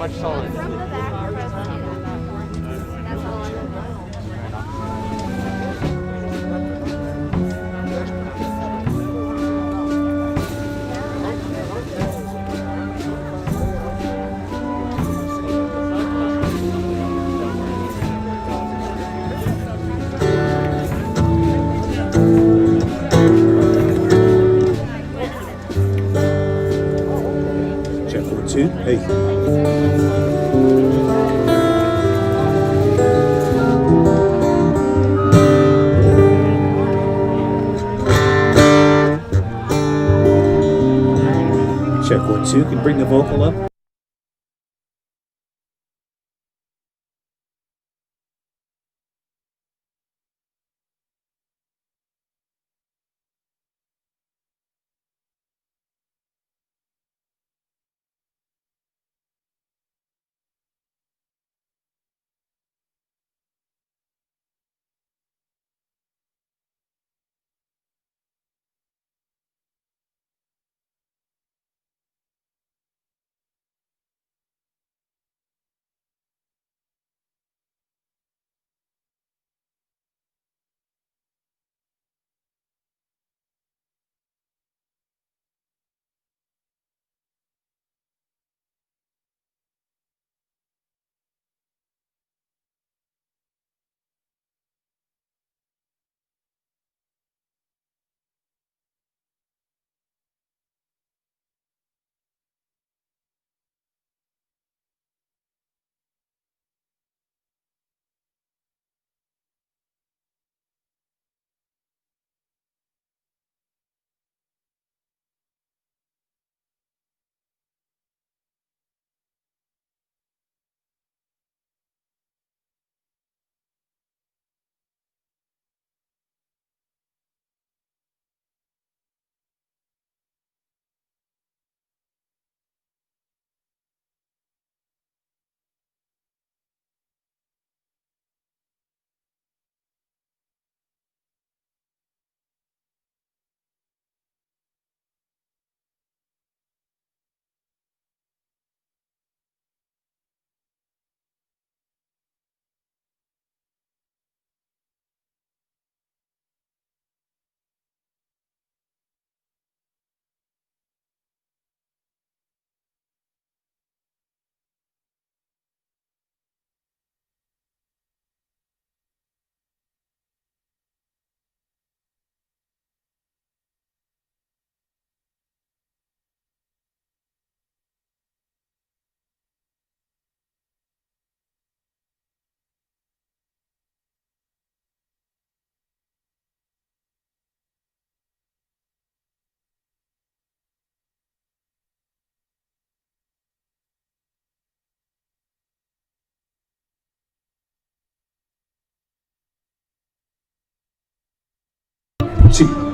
much solid? From the back, press 2. That's all I know. Check 1, 2. Hey. Check 1, 2. Can you bring the vocal up?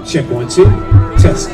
Check 1, 2. Test.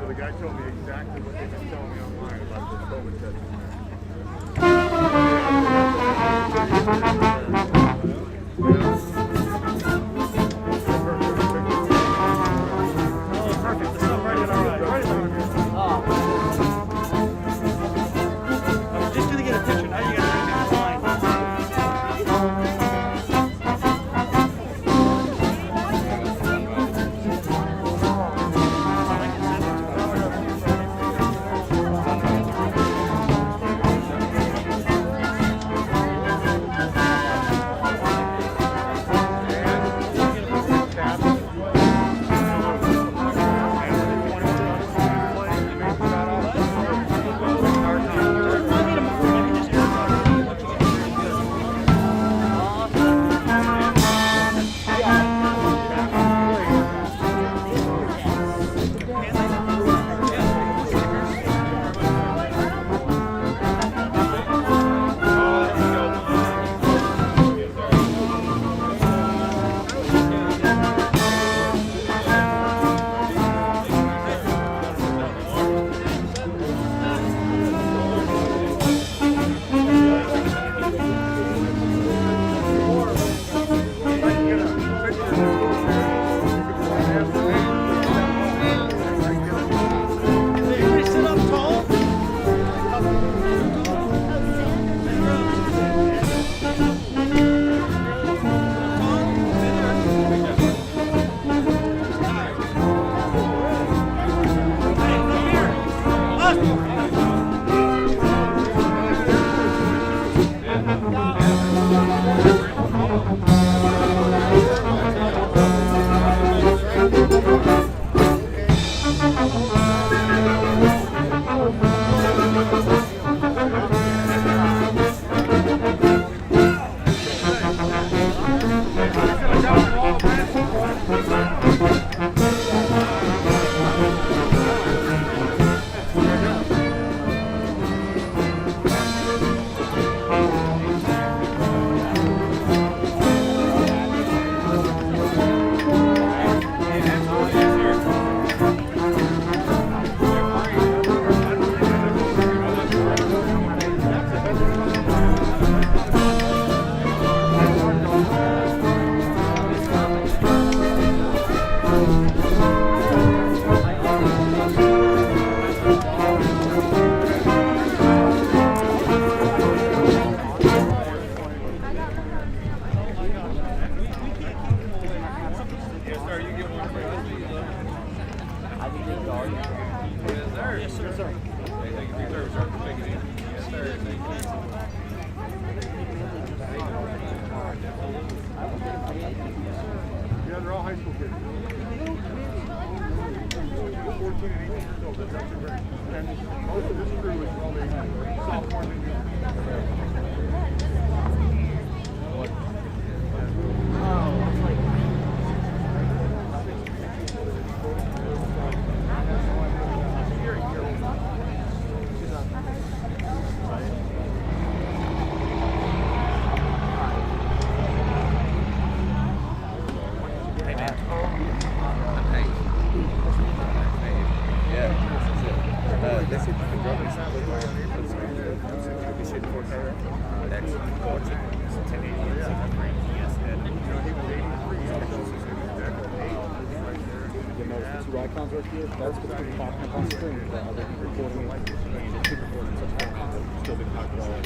So the guy told me exactly what they were telling me online about the COVID testing. Oh, perfect. The sun right in our eyes. Right in front of you. I was just gonna get a picture. Now you gotta bring me the line. Everybody sit up tall. Yeah, they're all high school kids. 14 and 18 years old. That's actually great. And most of this crew is probably sophomores and Two icons right here. That's what's been popping up on screen. The other recording and the two recordings of time. Still been talking about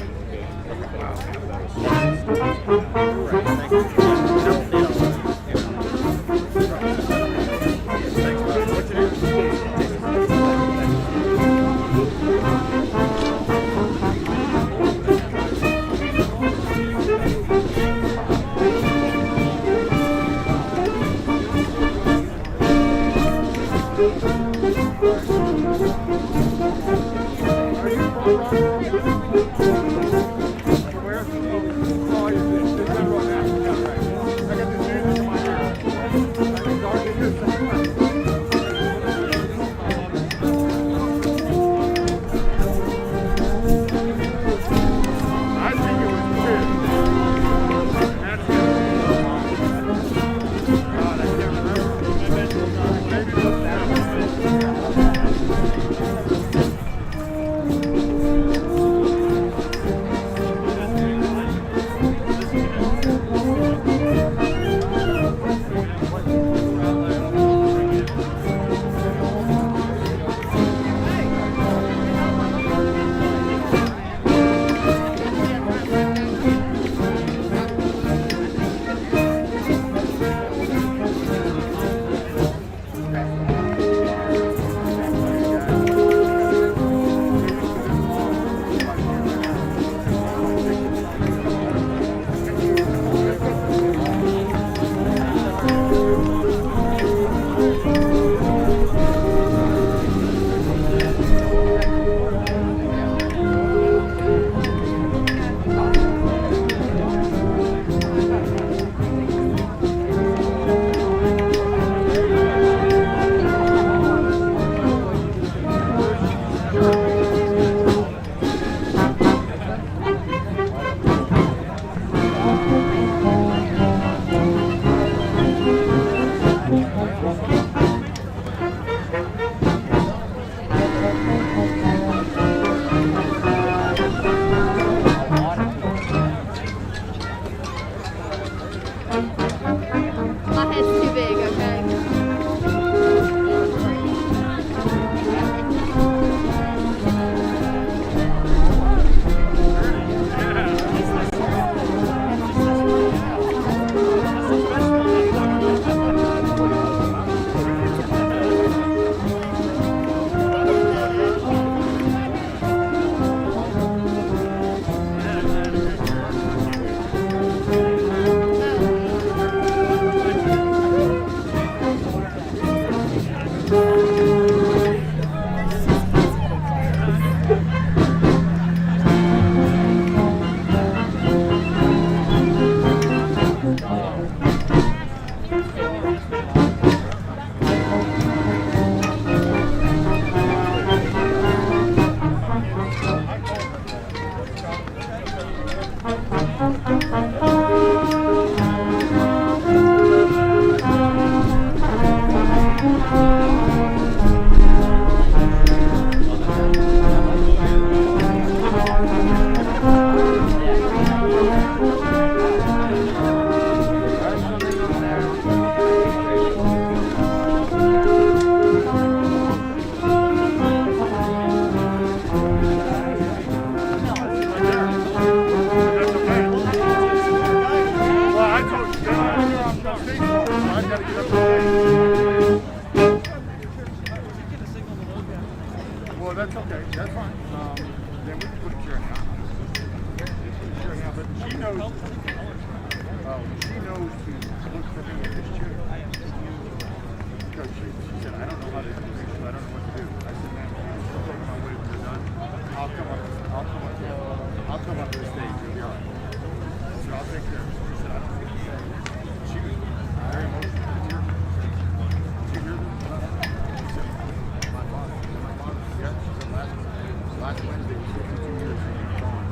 well, that's okay. That's fine. Then we can put a chair now. Chair now, but she knows. She knows to look for me in this chair. Because she said, I don't know how to do this. I don't know what to do. I said, man, I'll take my way when you're done. I'll come up to the stage. You'll be all right. I said, I'll take care of it. She said, I don't know what to say. She was very emotional. She heard it. She said, my father, yeah, she said, last Wednesday was 52 years and he's gone.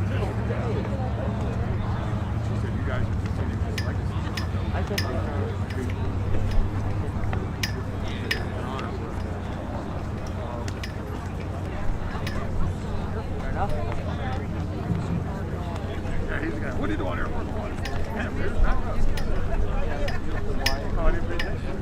She said, you guys are continuing his legacy. I said, yeah, he's the guy. What are you doing here? Damn, there's not enough. Oh, I didn't pay attention.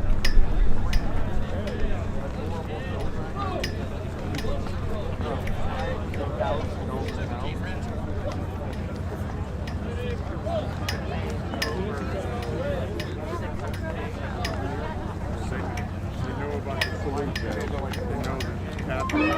They know about the salute. They know the capital.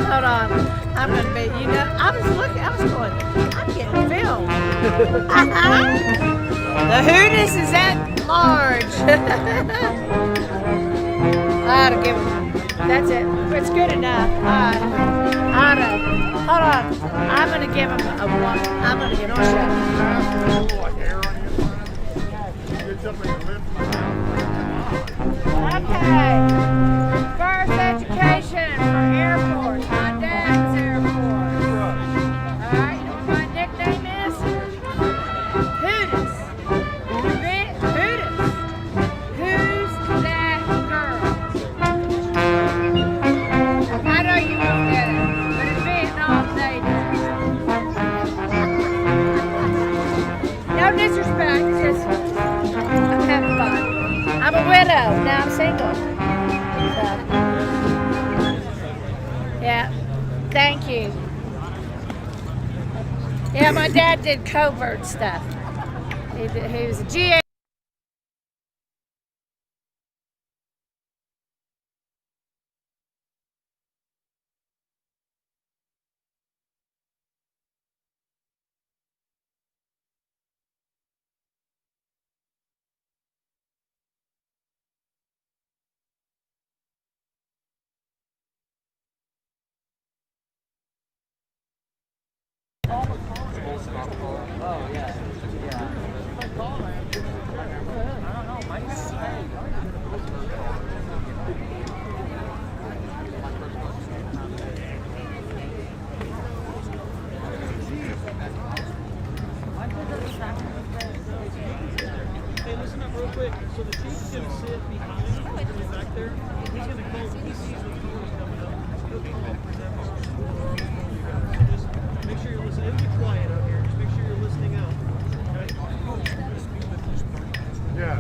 Hold on. I'm gonna be, I was going, I'm getting filmed. The Hooters is at large. I ought to give him, that's it. It's good enough. Hold on. I'm gonna give him a one. I'm gonna give him a shot. Okay. First education for Air Force. My dad's Air Force. Alright, you know what my nickname is? Hooters. Hooters. Who's that girl? I know you won't get it, but in Vietnam they do. No disrespect, just I'm having fun. I'm a widow, now I'm single. Yeah, thank you. Yeah, my dad did covert stuff. He was a GA. So the chief's going to sit behind back there. He's going to call. He sees the cameras coming up. He'll call and present us. So just make sure you're listening. It'll be quiet out here. Just make sure you're listening out. Okay? Yeah.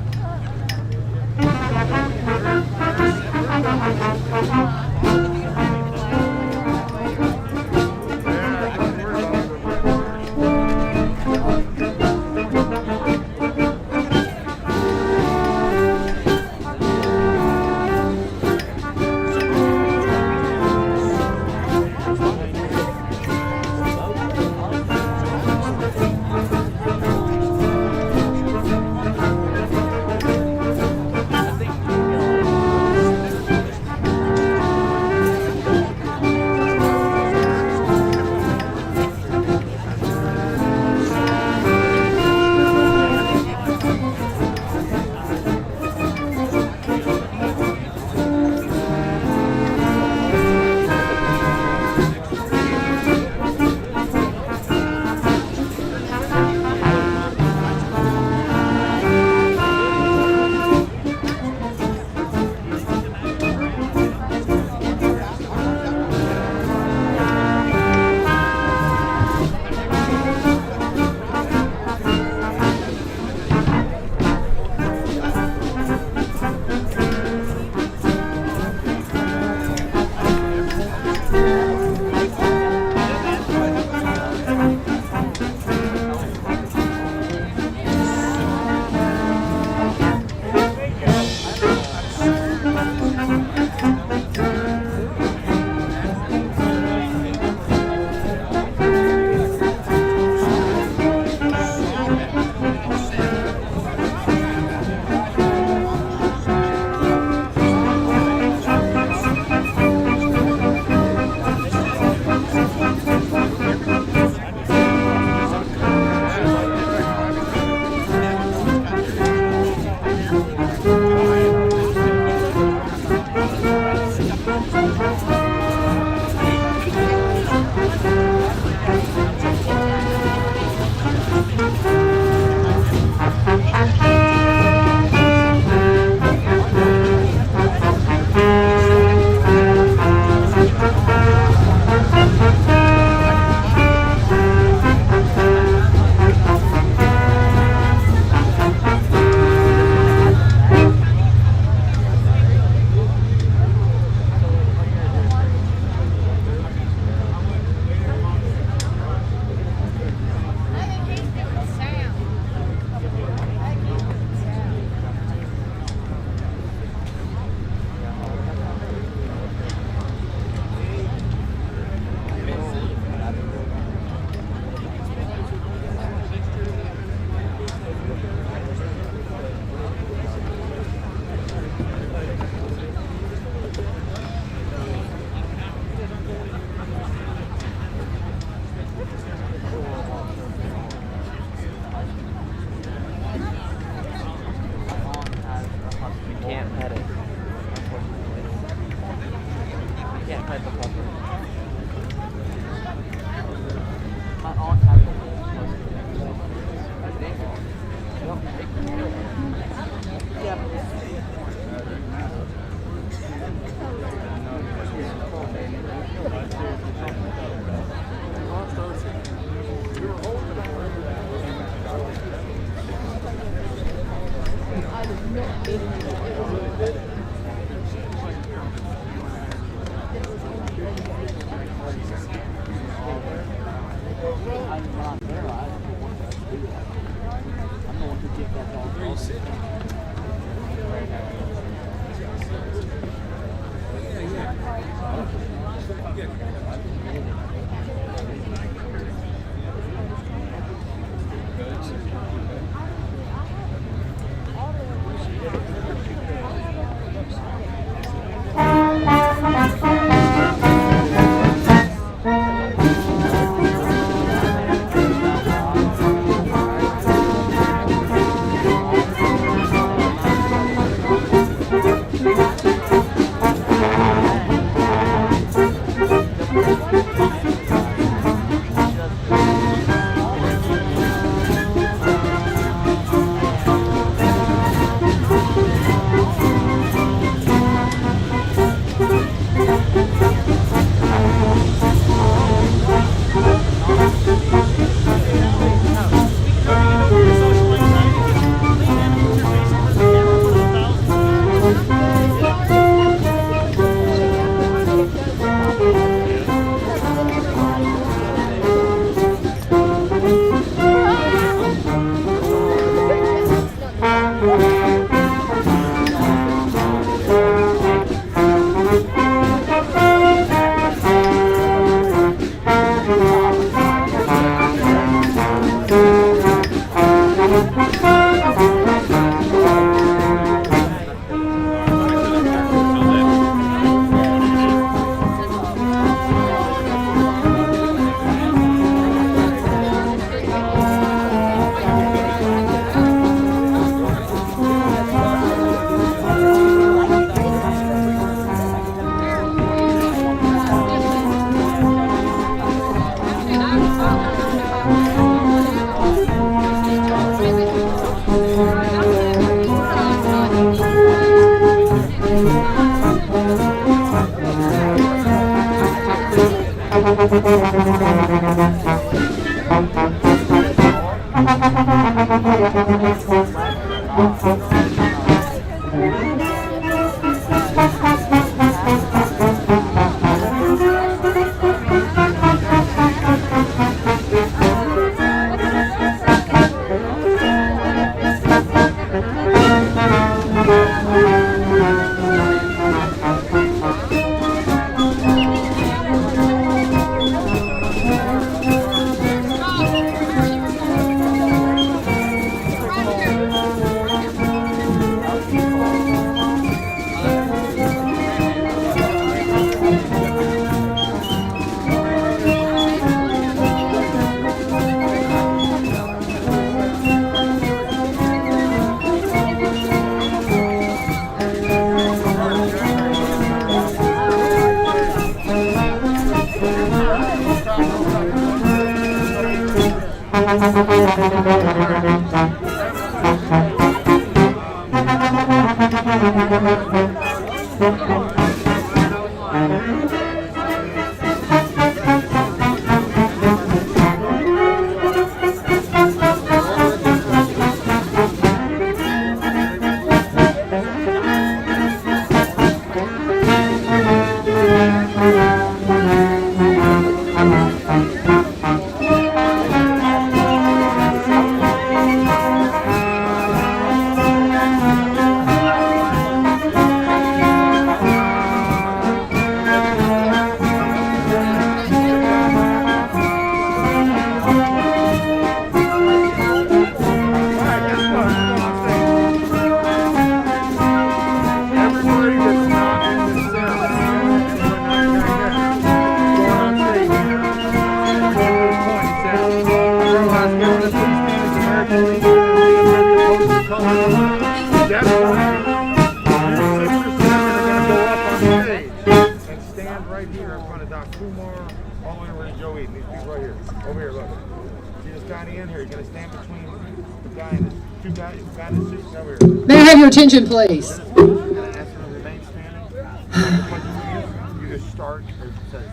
May I have your attention, please?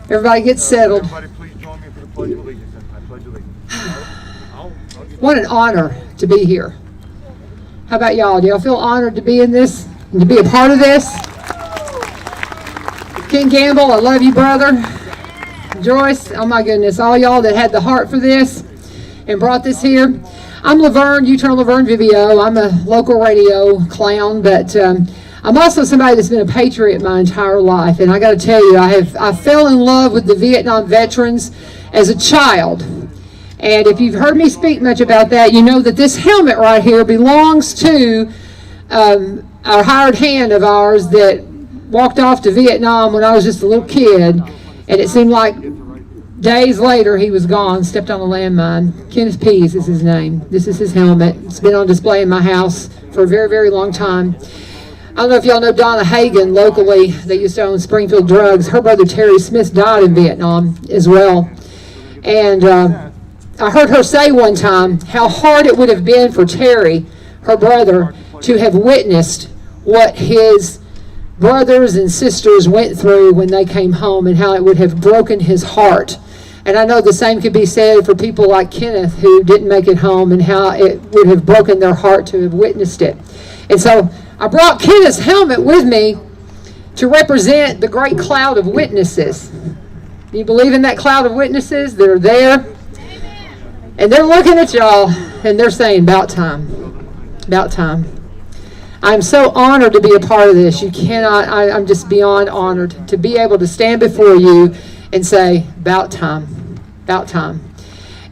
Everybody get settled. Everybody please join me for the Pledge of Allegiance. I pledge allegiance. What an honor to be here. How about y'all? Do y'all feel honored to be in this and to be a part of this? Ken Campbell, I love you, brother. Joyce, oh my goodness, all y'all that had the heart for this and brought this here. I'm Laverne, you turn Laverne Vivio. I'm a local radio clown, but I'm also somebody that's been a patriot my entire life. And I got to tell you, I fell in love with the Vietnam veterans as a child. And if you've heard me speak much about that, you know that this helmet right here belongs to a hired hand of ours that walked off to Vietnam when I was just a little kid. And it seemed like days later he was gone, stepped on a landmine. Kenneth Pease is his name. This is his helmet. It's been on display in my house for a very, very long time. I don't know if y'all know Donna Hagen locally. They used to own Springfield Drugs. Her brother Terry Smith died in Vietnam as well. And I heard her say one time how hard it would have been for Terry, her brother, to have witnessed what his brothers and sisters went through when they came home and how it would have broken his heart. And I know the same could be said for people like Kenneth who didn't make it home and how it would have broken their heart to have witnessed it. And so I brought Kenneth's helmet with me to represent the great cloud of witnesses. Do you believe in that cloud of witnesses that are there? And they're looking at y'all and they're saying, about time. About time. I'm so honored to be a part of this. You cannot, I'm just beyond honored to be able to stand before you and say, about time. About time.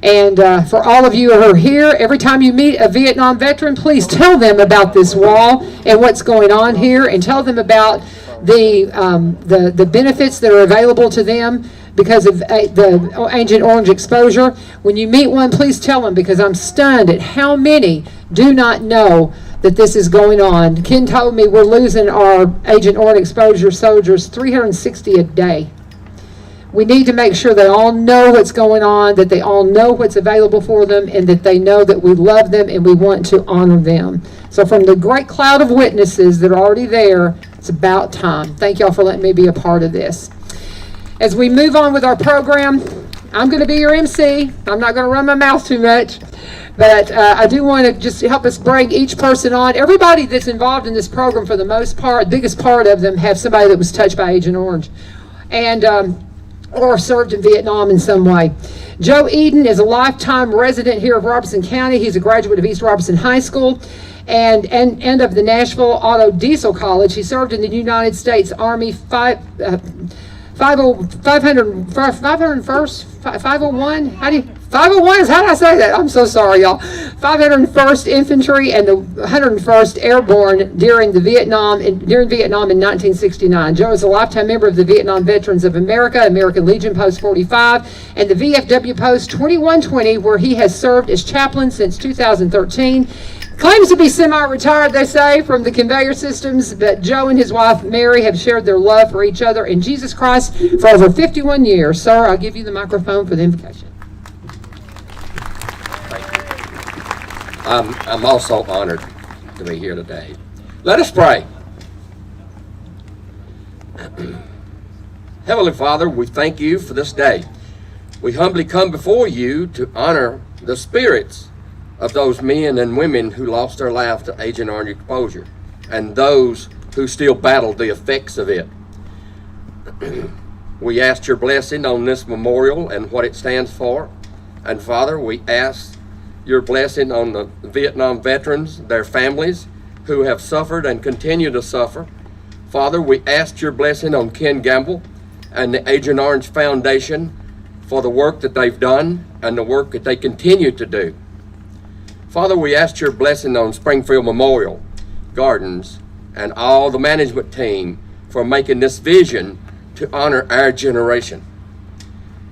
And for all of you who are here, every time you meet a Vietnam veteran, please tell them about this wall and what's going on here, and tell them about the benefits that are available to them because of the Agent Orange exposure. When you meet one, please tell them, because I'm stunned at how many do not know that this is going on. Ken told me we're losing our Agent Orange exposure soldiers 360 a day. We need to make sure they all know what's going on, that they all know what's available for them, and that they know that we love them and we want to honor them. So from the great cloud of witnesses that are already there, it's about time. Thank y'all for letting me be a part of this. As we move on with our program, I'm going to be your MC. I'm not going to run my mouth too much. But I do want to just help us bring each person on. Everybody that's involved in this program, for the most part, the biggest part of them have somebody that was touched by Agent Orange and or served in Vietnam in some way. Joe Eden is a lifetime resident here of Robertson County. He's a graduate of East Robertson High School and of the Nashville Auto Diesel College. He served in the United States Army 501? How do you... 501 is, how did I say that? I'm so sorry, y'all. 501st Infantry and the 101st Airborne during Vietnam in 1969. Joe is a lifetime member of the Vietnam Veterans of America, American Legion Post 45, and the VFW Post 2120, where he has served as chaplain since 2013. Claims to be semi-retired, they say, from the conveyor systems, but Joe and his wife Mary have shared their love for each other and Jesus Christ for over 51 years. Sir, I'll give you the microphone for the invocation. I'm also honored to be here today. Let us pray. Heavenly Father, we thank you for this day. We humbly come before you to honor the spirits of those men and women who lost their life to Agent Orange exposure and those who still battle the effects of it. We ask your blessing on this memorial and what it stands for. And Father, we ask your blessing on the Vietnam veterans, their families who have suffered and continue to suffer. Father, we ask your blessing on Ken Gamble and the Agent Orange Foundation for the work that they've done and the work that they continue to do. Father, we ask your blessing on Springfield Memorial Gardens and all the management team for making this vision to honor our generation.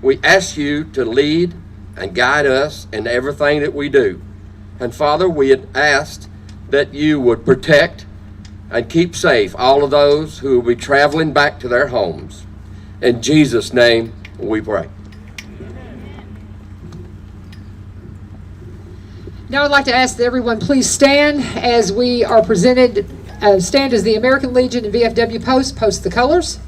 We ask you to lead and guide us in everything that we do. And Father, we had asked that you would protect and keep safe all of those who will be traveling back to their homes. In Jesus' name we pray. Now I'd like to ask that everyone please stand as we are presented, stand as the American Legion and VFW post the colors.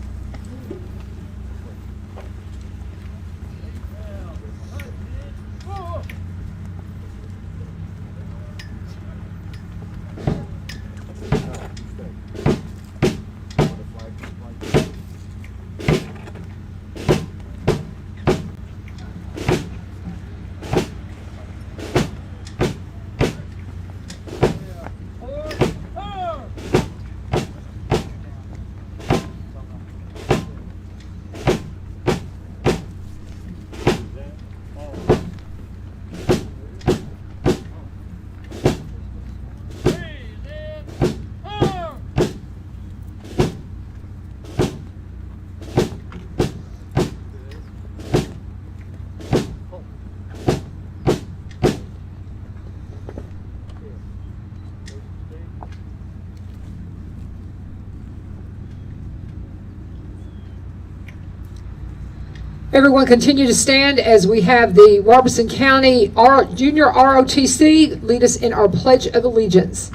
Everyone continue to stand as we have the Robertson County Junior ROTC lead us in our Pledge of Allegiance.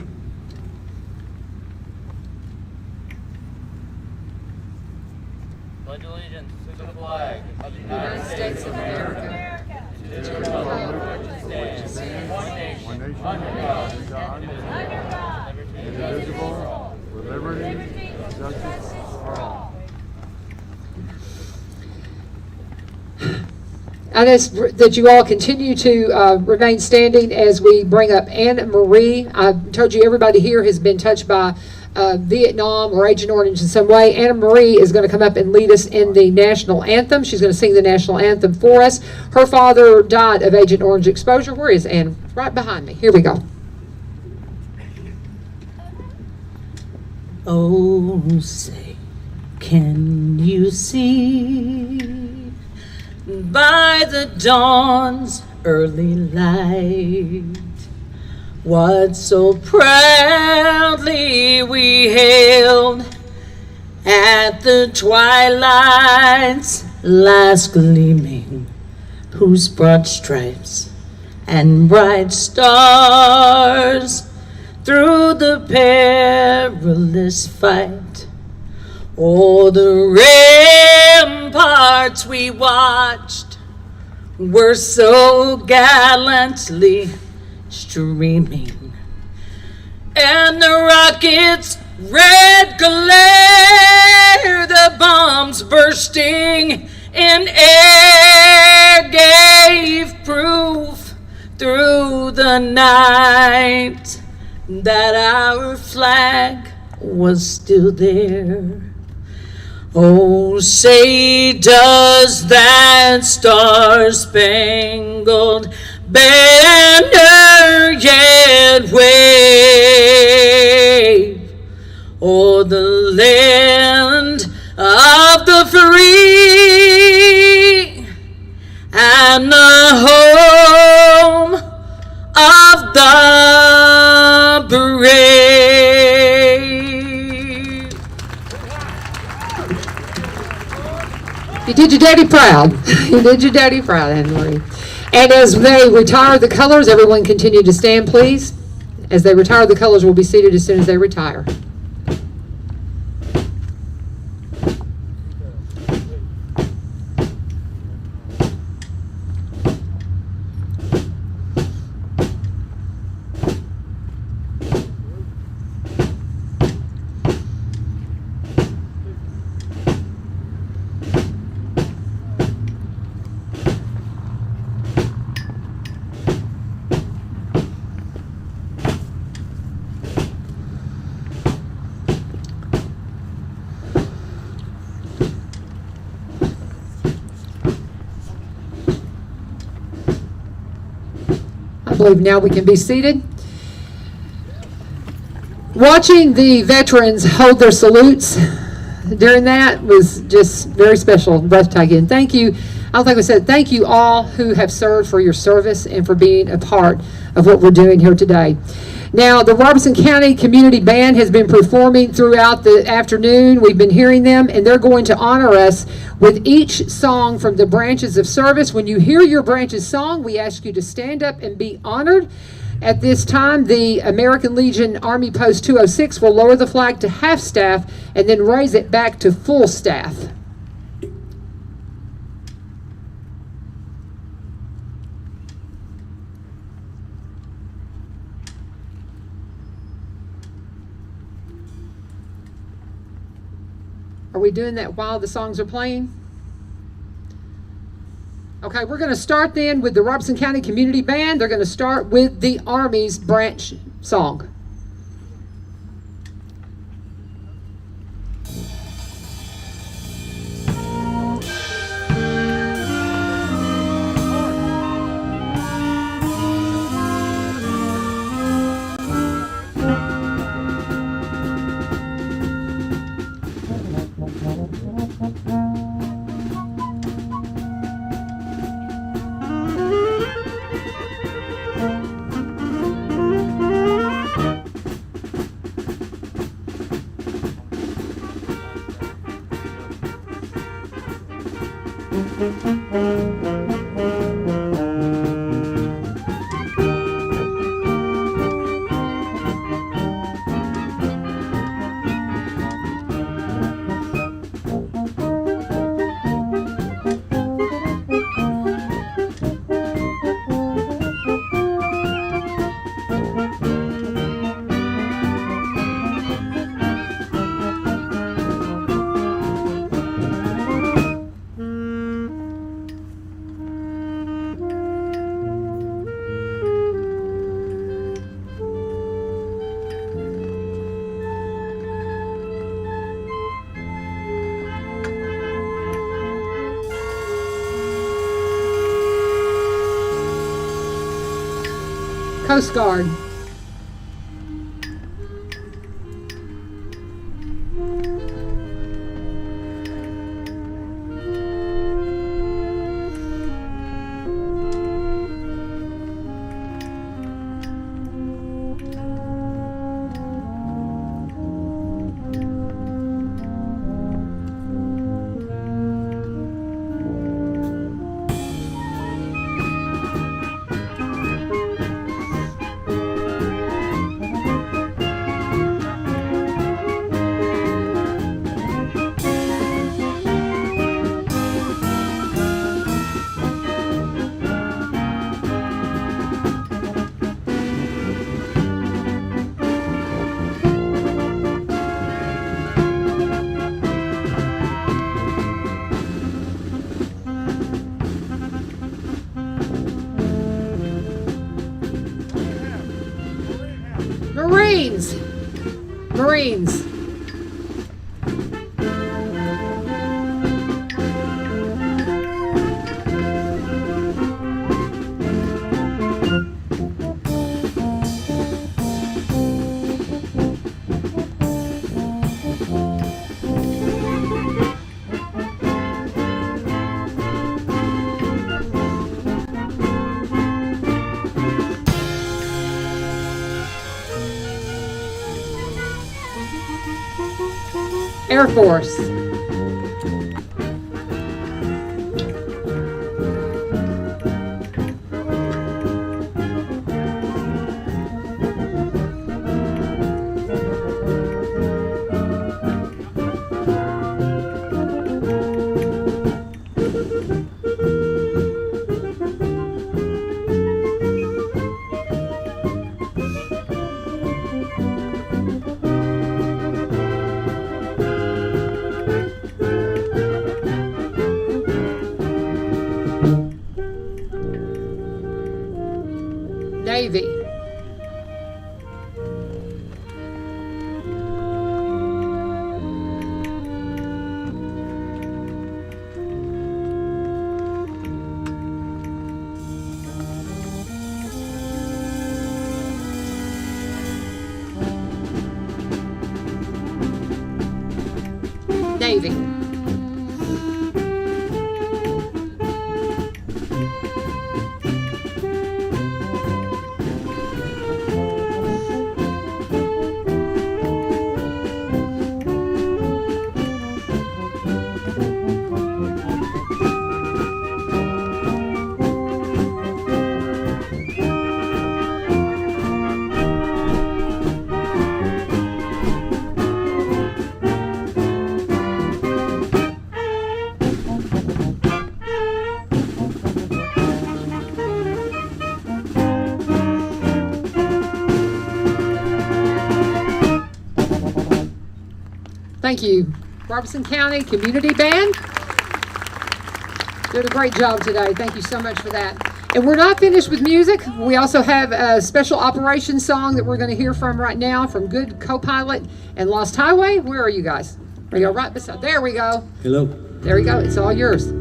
Pledge allegiance to the flag of the United States of America, to the republic which stands one nation, under God, indivisible, with liberty and justice for all. I ask that you all continue to remain standing as we bring up Anna Marie. I told you everybody here has been touched by Vietnam or Agent Orange in some way. Anna Marie is going to come up and lead us in the national anthem. She's going to sing the national anthem for us. Her father died of Agent Orange exposure. Where is Anna? Right behind me. Here we go. Oh, say, can you see by the dawn's early light what so proudly we hailed at the twilight's last gleaming, whose broad stripes and bright stars through the perilous fight o'er the ramparts we watched were so gallantly streaming, and the rockets' red glare, the bombs bursting in air, gave proof through the night that our flag was still there. Oh, say does that star-spangled banner yet wave o'er the land of the free and the home of the brave? You did your daddy proud. You did your daddy proud, Anne Marie. And as they retire the colors, everyone continue to stand, please. As they retire the colors, will be seated as soon as they retire. I believe now we can be seated. Watching the veterans hold their salutes during that was just very special, breathtaking. Thank you. I don't think we said thank you all who have served for your service and for being a part of what we're doing here today. Now, the Robertson County Community Band has been performing throughout the afternoon. We've been hearing them, and they're going to honor us with each song from the branches of service. When you hear your branch's song, we ask you to stand up and be honored. At this time, the American Legion Army Post 206 will lower the flag to half staff and then raise it back to full staff. Are we doing that while the songs are playing? Okay, we're going to start then with the Robertson County Community Band. They're going to start with the Army's branch song. Coast Guard. Marines. Marines. Air Force. Navy. Navy. Thank you. Robeson County Community Band. Did a great job today. Thank you so much for that. And we're not finished with music. We also have a special operations song that we're going to hear from right now from Good Co-Pilot and Lost Highway. Where are you guys? Are you right beside? There we go. Hello. There we go. It's all yours.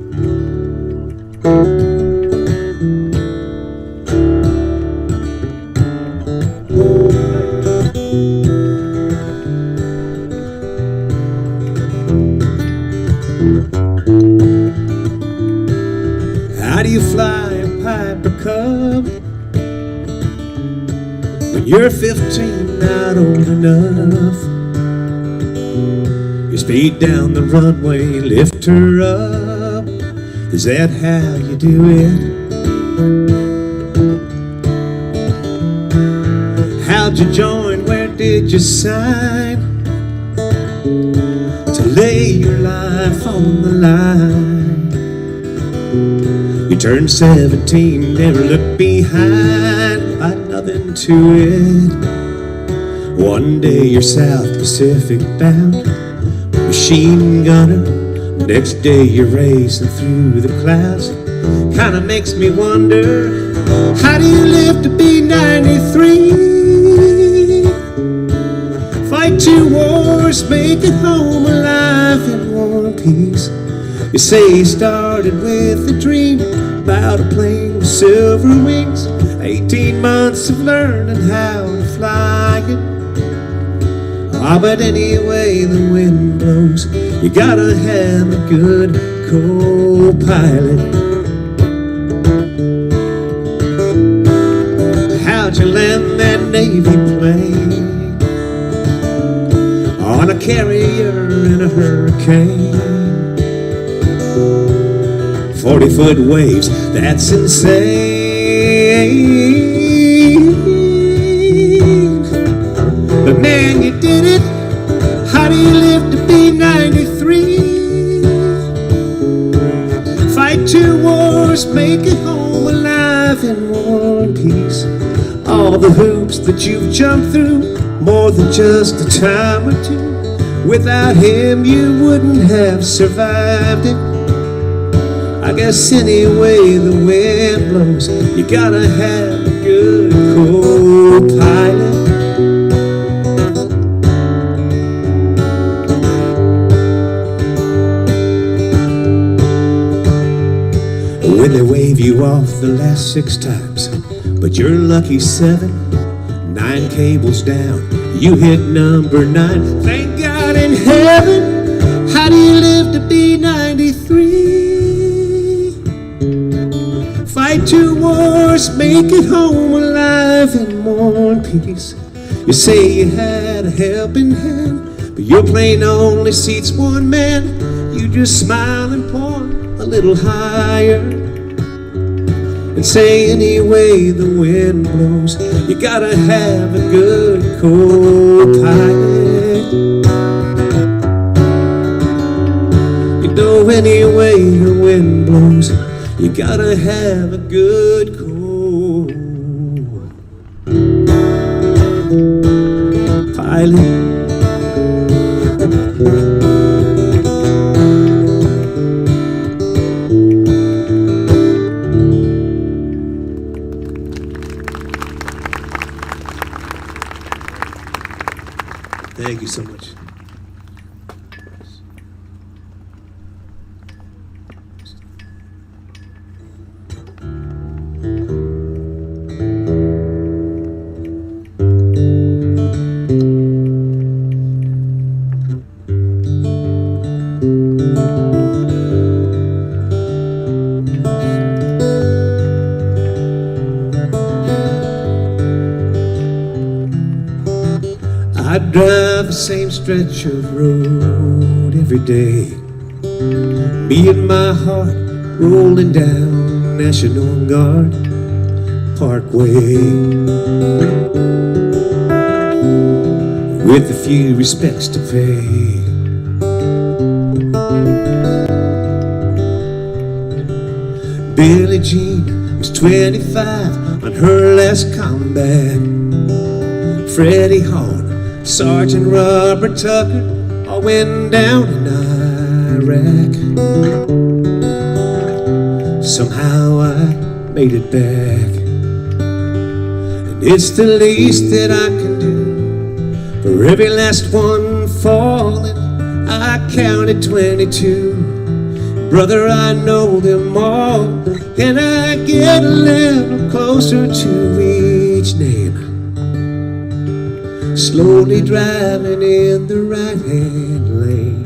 How do you fly a Piper Cub when you're 15, not old enough? You speed down the runway, lift her up. Is that how you do it? How'd you join? Where did you sign to lay your life on the line? You turned 17, never looked behind, had nothing to it. One day you're South Pacific bound, machine gunner. Next day you're racing through the clouds. Kinda makes me wonder, how do you live to be 93? Fight 2 wars, make it home alive in one piece. You say you started with a dream about a plane with silver wings. 18 months of learning how to fly it. Ah, but anyway the wind blows, you gotta have a good co-pilot. How'd you land that Navy plane on a carrier in a hurricane? 40-foot waves, that's insane. But man, you did it. How do you live to be 93? Fight 2 wars, make it home alive in one piece. All the hoops that you've jumped through, more than just a time or two. Without him, you wouldn't have survived it. I guess anyway the wind blows, you gotta have a good co-pilot. you off the last 6 times, but you're lucky 7. 9 cables down, you hit number 9. Thank God in heaven, how do you live to be 93? Fight 2 wars, make it home alive in one piece. You say you had a helping hand, but your plane only seats 1 man. You just smile and point a little higher and say, any way the wind blows, you gotta have a good co-pilot. You know, any way the wind blows, you gotta have a good co-pilot. Thank you so much. I drive the same stretch of road every day. Me and my heart rolling down National Guard Parkway, with a few respects to pay. Billie Jean was 25 on her last combat. Freddie Horn, Sergeant Robert Tucker, all went down in Iraq. Somehow I made it back, and it's the least that I can do. For every last one falling, I counted 22. Brother, I know them all, and I get a little closer to each name. Slowly driving in the right-hand lane.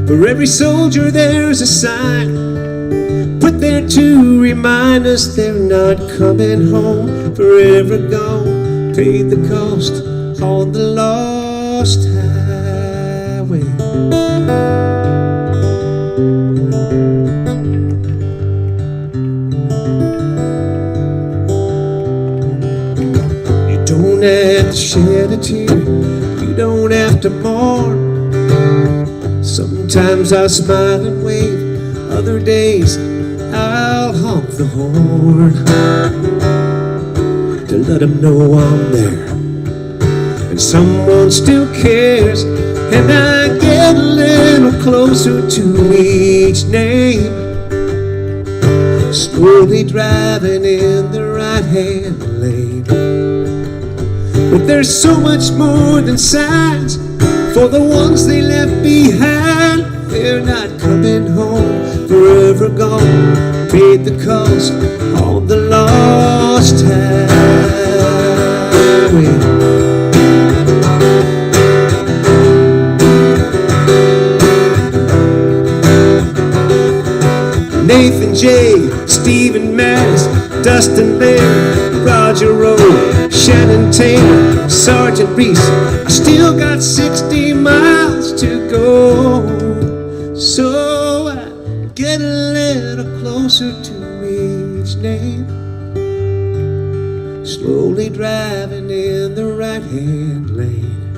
For every soldier there's a sign put there to remind us they're not coming home. Forever gone, paid the cost on the lost highway. You don't have to shed a tear, you don't have to mourn. Sometimes I smile and wave, other days I'll honk the horn to let them know I'm there and someone still cares. And I get a little closer to each name, slowly driving in the right-hand lane. But there's so much more than signs for the ones they left behind. They're not coming home, forever gone, paid the cost on the lost highway. Nathan J., Stephen Mattis, Dustin Laird, Roger Rowe, Shannon Taylor, Sergeant Reese. I still got 60 miles to go, so I get a little closer to each name, slowly driving in the right-hand lane.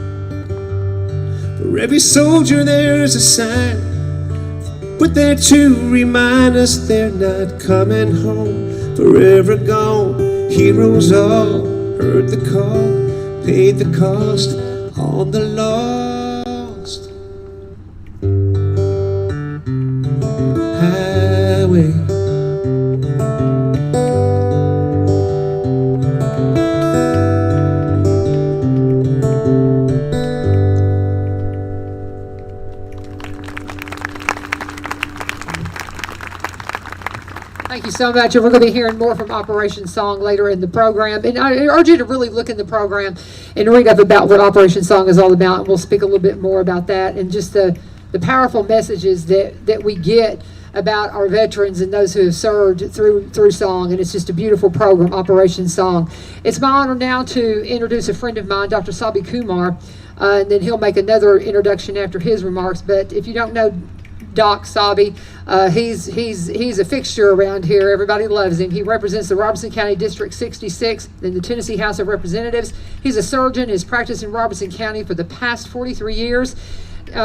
For every soldier there's a sign put there to remind us they're not coming home, forever gone. Heroes all heard the call, paid the cost on the lost highway. Thank you so much, and we're going to be hearing more from Operation Song later in the program. And I urge you to really look in the program and read up about what Operation Song is all about, and we'll speak a little bit more about that and just the powerful messages that we get about our veterans and those who have served through song, and it's just a beautiful program, Operation Song. It's my honor now to introduce a friend of mine, Dr. Sabi Kumar, and then he'll make another introduction after his remarks. But if you don't know Doc Sabi, he's a fixture around here. Everybody loves him. He represents the Robertson County District 66 in the Tennessee House of Representatives. He's a surgeon, has practiced in Robertson County for the past 43 years.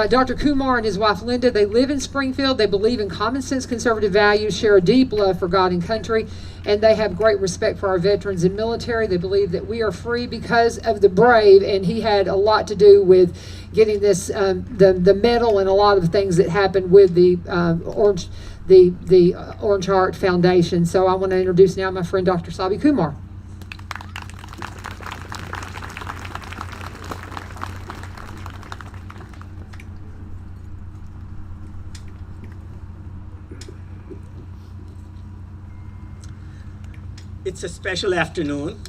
Dr. Kumar and his wife Linda, they live in Springfield. They believe in common sense conservative values, share a deep love for God and country, and they have great respect for our veterans and military. They believe that we are free because of the brave, and he had a lot to do with getting this, the medal and a lot of the things that happened with the Orange Heart Foundation. So I want to introduce now my friend Dr. Sabi Kumar. It's a special afternoon,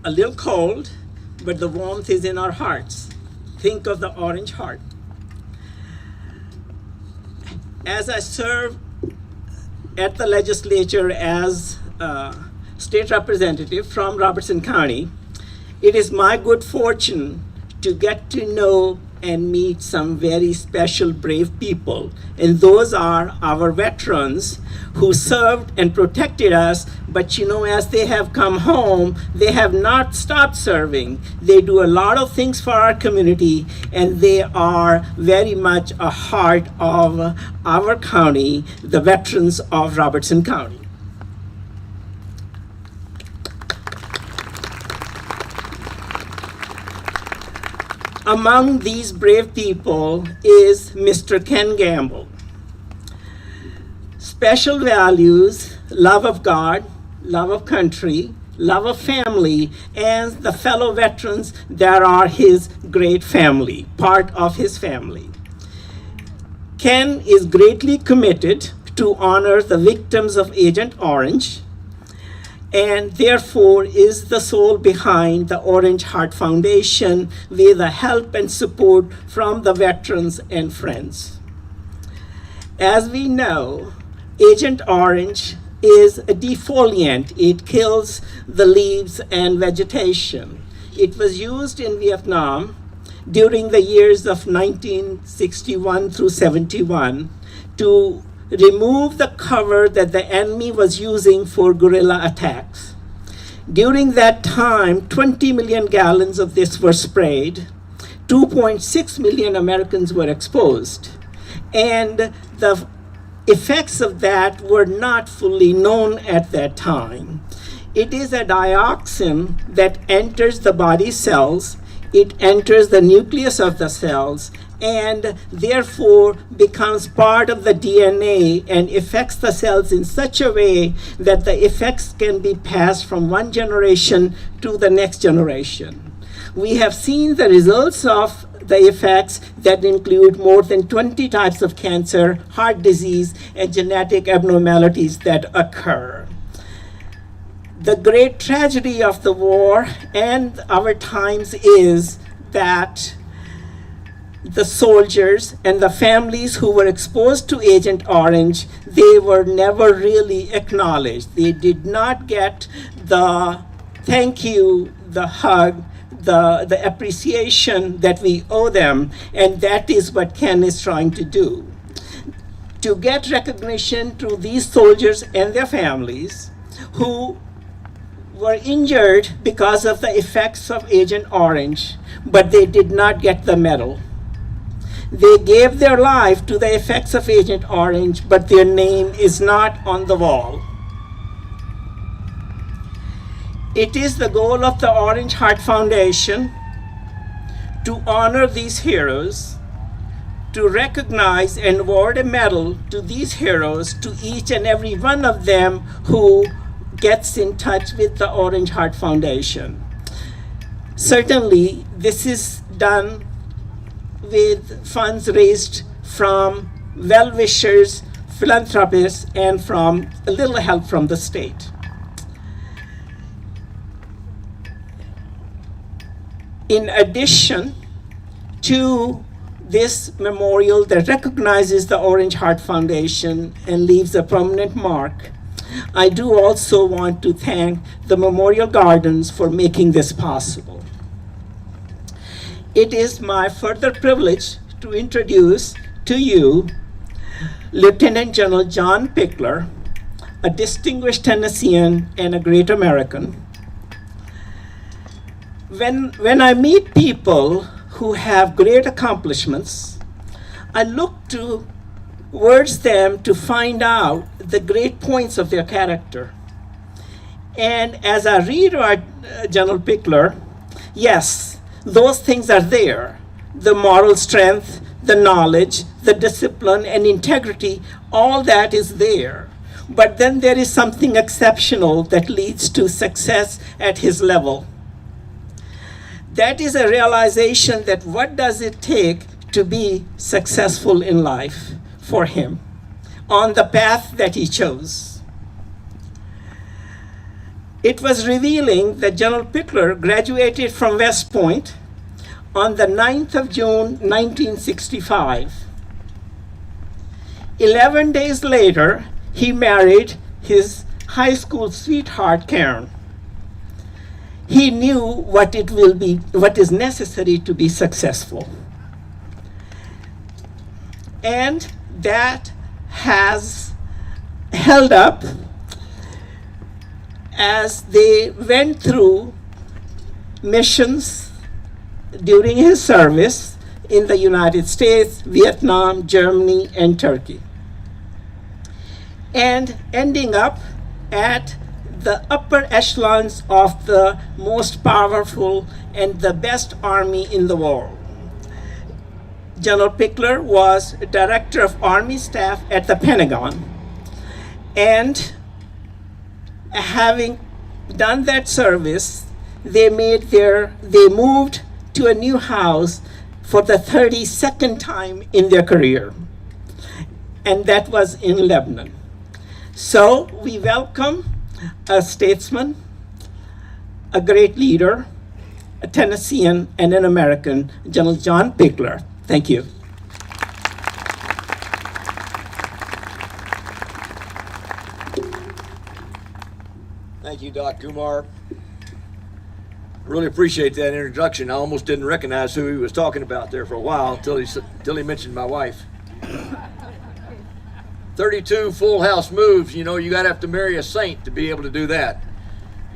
a little cold, but the warmth is in our hearts. Think of the Orange Heart. As I serve at the legislature as a state representative from Robertson County, it is my good fortune to get to know and meet some very special, brave people. And those are our veterans who served and protected us, but as they have come home, they have not stopped serving. They do a lot of things for our community, and they are very much a heart of our county, the veterans of Robertson County. Among these brave people is Mr. Ken Gamble. Special values, love of God, love of country, love of family, and the fellow veterans that are his great family, part of his family. Ken is greatly committed to honor the victims of Agent Orange, and therefore is the soul behind the Orange Heart Foundation with the help and support from the veterans and friends. As we know, Agent Orange is a defoliant. It kills the leaves and vegetation. It was used in Vietnam during the years of 1961 through 71 to remove the cover that the enemy was using for guerrilla attacks. During that time, 20 million gallons of this were sprayed. 2.6 million Americans were exposed. And the effects of that were not fully known at that time. It is a dioxin that enters the body cells, it enters the nucleus of the cells, and therefore becomes part of the DNA and affects the cells in such a way that the effects can be passed from one generation to the next generation. We have seen the results of the effects that include more than 20 types of cancer, heart disease, and genetic abnormalities that occur. The great tragedy of the war and our times is that the soldiers and the families who were exposed to Agent Orange, they were never really acknowledged. They did not get the thank you, the hug, the appreciation that we owe them, and that is what Ken is trying to do. To get recognition to these soldiers and their families who were injured because of the effects of Agent Orange, but they did not get the medal. They gave their life to the effects of Agent Orange, but their name is not on the wall. It is the goal of the Orange Heart Foundation to honor these heroes, to recognize and award a medal to these heroes, to each and every one of them who gets in touch with the Orange Heart Foundation. Certainly, this is done with funds raised from well-wishers philanthropists, and from a little help from the state. In addition to this memorial that recognizes the Orange Heart Foundation and leaves a permanent mark, I do also want to thank the Memorial Gardens for making this possible. It is my further privilege to introduce to you Lieutenant General John Pickler, a distinguished Tennessean and a great American. When I meet people who have great accomplishments, I look towards them to find out the great points of their character. And as I read about General Pickler, yes, those things are there. The moral strength, the knowledge, the discipline and integrity, all that is there. But then there is something exceptional that leads to success at his level. That is a realization that what does it take to be successful in life for him on the path that he chose. It was revealing that General Pickler graduated from West Point on the 9th of June, 1965. 11 days later, he married his high school sweetheart, Karen. He knew what is necessary to be successful. And that has held up as they went through missions during his service in the United States, Vietnam, Germany, and Turkey. And ending up at the upper echelons of the most powerful and the best army in the world. General Pickler was Director of Army Staff at the Pentagon. And having done that service, they moved to a new house for the 32nd time in their career. And that was in Lebanon. So we welcome a statesman, a great leader, a Tennessean, and an American, General John Pickler. Thank you. Thank you, Doc Kumar. I really appreciate that introduction. I almost didn't recognize who he was talking about there for a while until he mentioned my wife. 32 full house moves, you know, you gotta have to marry a saint to be able to do that.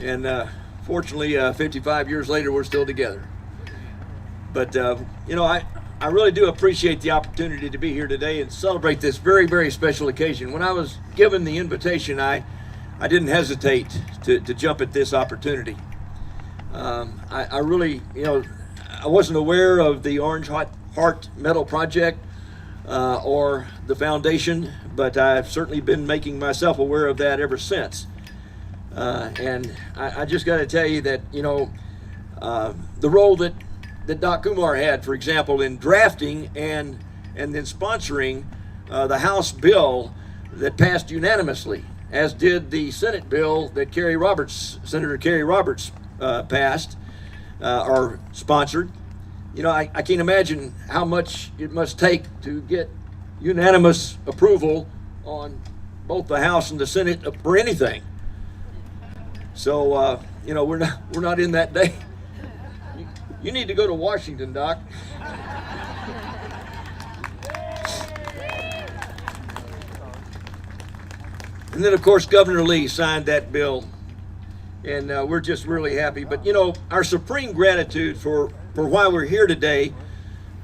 And fortunately, 55 years later, we're still together. But, you know, I really do appreciate the opportunity to be here today and celebrate this very, very special occasion. When I was given the invitation, I didn't hesitate to jump at this opportunity. I really, you know, I wasn't aware of the Orange Heart Medal Project or the foundation, but I've certainly been making myself aware of that ever since. And I just got to tell you that, you know, the role that Doc Kumar had, for example, in drafting and then sponsoring the House bill that passed unanimously, as did the Senate bill that Senator Kerry Roberts passed or sponsored. You know, I can't imagine how much it must take to get unanimous approval on both the House and the Senate for anything. So, you know, we're not in that day. You need to go to Washington, Doc. And then, of course, Governor Lee signed that bill, and we're just really happy. But, you know, our supreme gratitude for why we're here today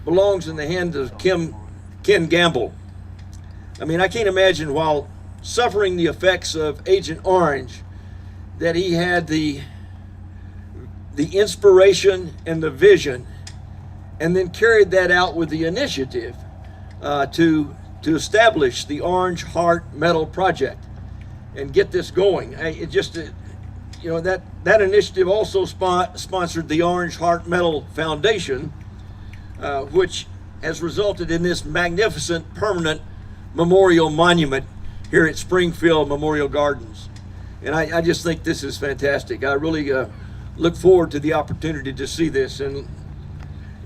belongs in the hands of Ken Gamble. I mean, I can't imagine, while suffering the effects of Agent Orange, that he had the inspiration and the vision, and then carried that out with the initiative to establish the Orange Heart Medal Project and get this going. It just, you know, that initiative also sponsored the Orange Heart Medal Foundation, which has resulted in this magnificent permanent memorial monument here at Springfield Memorial Gardens. And I just think this is fantastic. I really look forward to the opportunity to see this and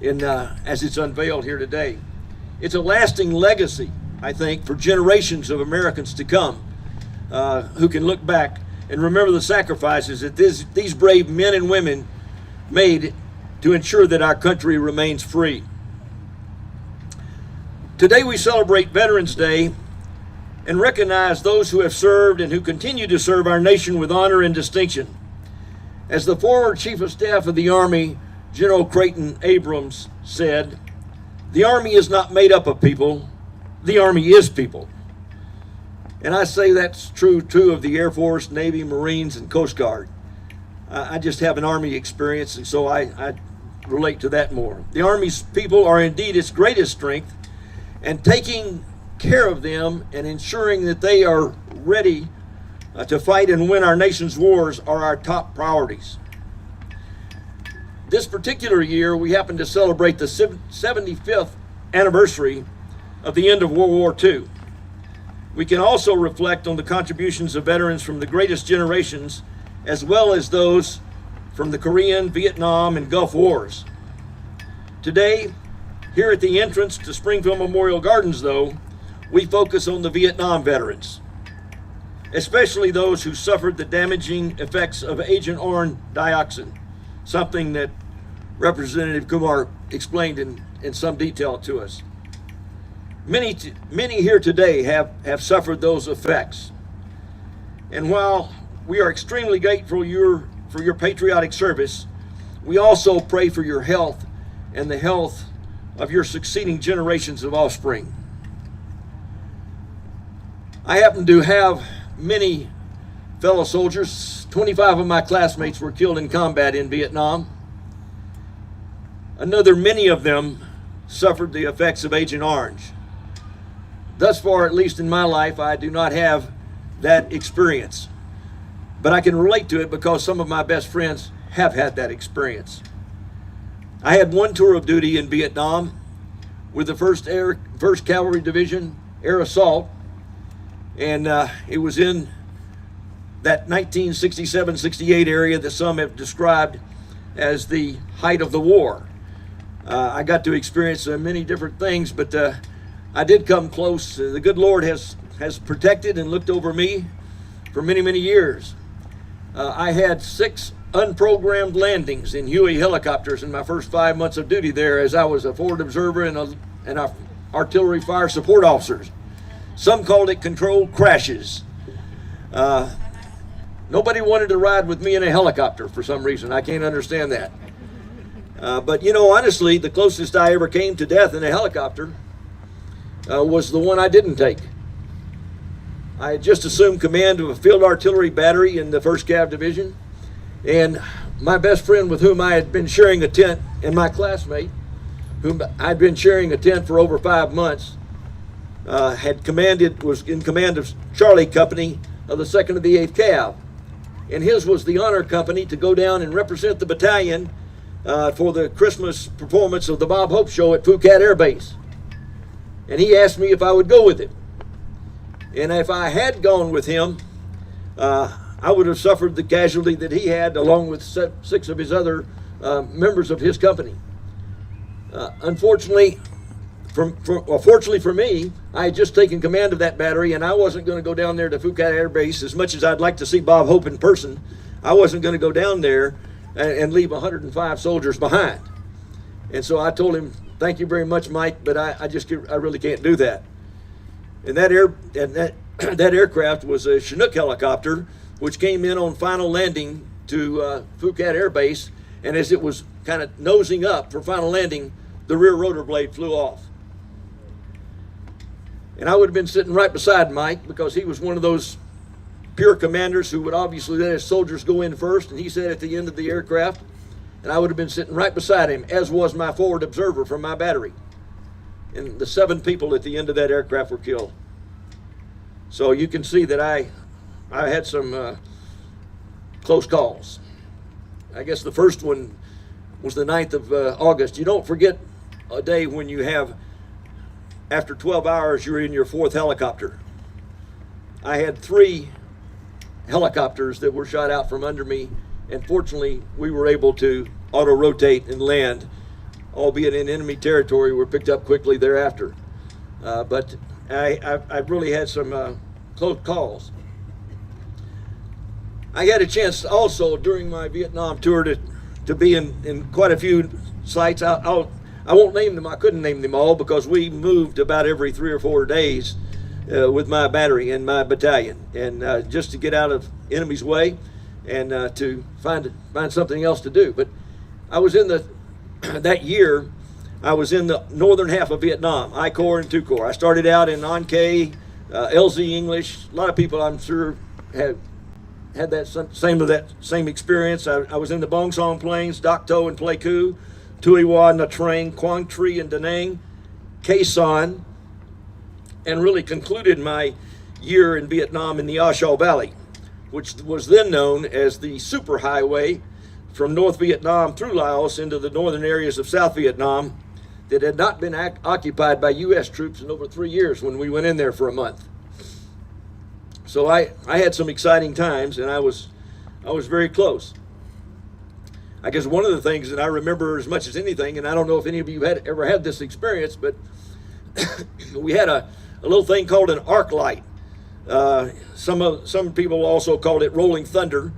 as it's unveiled here today. It's a lasting legacy, I think, for generations of Americans to come who can look back and remember the sacrifices that these brave men and women made to ensure that our country remains free. Today we celebrate Veterans Day and recognize those who have served and who continue to serve our nation with honor and distinction. As the former Chief of Staff of the Army, General Creighton Abrams, said, "The Army is not made up of people, the Army is people." And I say that's true of the Air Force, Navy, Marines, and Coast Guard. I just have an Army experience, and so I relate to that more. The Army's people are indeed its greatest strength, and taking care of them and ensuring that they are ready to fight and win our nation's wars are our top priorities. This particular year, we happen to celebrate the 75th anniversary of the end of World War II. We can also reflect on the contributions of veterans from the greatest generations, as well as those from the Korean, Vietnam, and Gulf Wars. Today, here at the entrance to Springfield Memorial Gardens, though, we focus on the Vietnam veterans, especially those who suffered the damaging effects of Agent Orange dioxin, something that Representative Kumar explained in some detail to us. Many here today have suffered those effects. And while we are extremely grateful for your patriotic service, we also pray for your health and the health of your succeeding generations of offspring. I happen to have many fellow soldiers. 25 of my classmates were killed in combat in Vietnam. Many of them suffered the effects of Agent Orange. Thus far, at least in my life, I do not have that experience. But I can relate to it because some of my best friends have had that experience. I had one tour of duty in Vietnam with the 1st Cavalry Division Air Assault, and it was in that 1967-68 area that some have described as the height of the war. I got to experience many different things, but I did come close. The good Lord has protected and looked over me for many, many years. I had 6 unprogrammed landings in Huey helicopters in my first 5 months of duty there, as I was a forward observer and a artillery fire support officers. Some called it controlled crashes. Nobody wanted to ride with me in a helicopter for some reason. I can't understand that. But you know, honestly, the closest I ever came to death in a helicopter was the one I didn't take. I had just assumed command of a field artillery battery in the 1st Cav Division, and my best friend with whom I had been sharing a tent, and my classmate, whom I'd been sharing a tent for over 5 months, was in command of Charlie Company of the 2nd of the 8th Cav. And his was the honor company to go down and represent the battalion for the Christmas performance of the Bob Hope Show at Phuket Air Base. And he asked me if I would go with him. And if I had gone with him, I would have suffered the casualty that he had, along with 6 of his other members of his company. Fortunately for me, I had just taken command of that battery, and I wasn't going to go down there to Phuket Air Base. As much as I'd like to see Bob Hope in person, I wasn't going to go down there and leave 105 soldiers behind. And so I told him, "Thank you very much, Mike, but I really can't do that." And that aircraft was a Chinook helicopter, which came in on final landing to Phuket Air Base, and as it was kind of nosing up for final landing, the rear rotor blade flew off. And I would have been sitting right beside Mike, because he was one of those pure commanders who would obviously let his soldiers go in first, and he sat at the end of the aircraft, and I would have been sitting right beside him, as was my forward observer from my battery. And the 7 people at the end of that aircraft were killed. So you can see that I had some close calls. I guess the first one was the 9th of August. You don't forget a day when you have after 12 hours, you're in your fourth helicopter. I had 3 helicopters that were shot out from under me, and fortunately, we were able to auto-rotate and land, albeit in enemy territory. Were picked up quickly thereafter. But I've really had some close calls. I had a chance also during my Vietnam tour to be in quite a few sites. I won't name them. I couldn't name them all because we moved about every 3 or 4 days with my battery and my battalion, and just to get out of enemy's way and to find something else to do. But I was in that year. I was in the northern half of Vietnam, I Corps and 2 Corps. I started out in An Khê, LZ English. A lot of people, I'm sure, have had that same experience. I was in the Bong Song Plains, Dak To and Pleiku, Tui Hoa, Nha Trang, Quang Tri and Da Nang, Khe Son, and really concluded my year in Vietnam in the A Shau Valley, which was then known as the superhighway from North Vietnam through Laos into the northern areas of South Vietnam that had not been occupied by U.S. troops in over 3 years when we went in there for a month. So I had some exciting times, and I was very close. I guess one of the things that I remember as much as anything, and I don't know if any of you ever had this experience, but we had a little thing called an arc light. Some people also called it rolling thunder,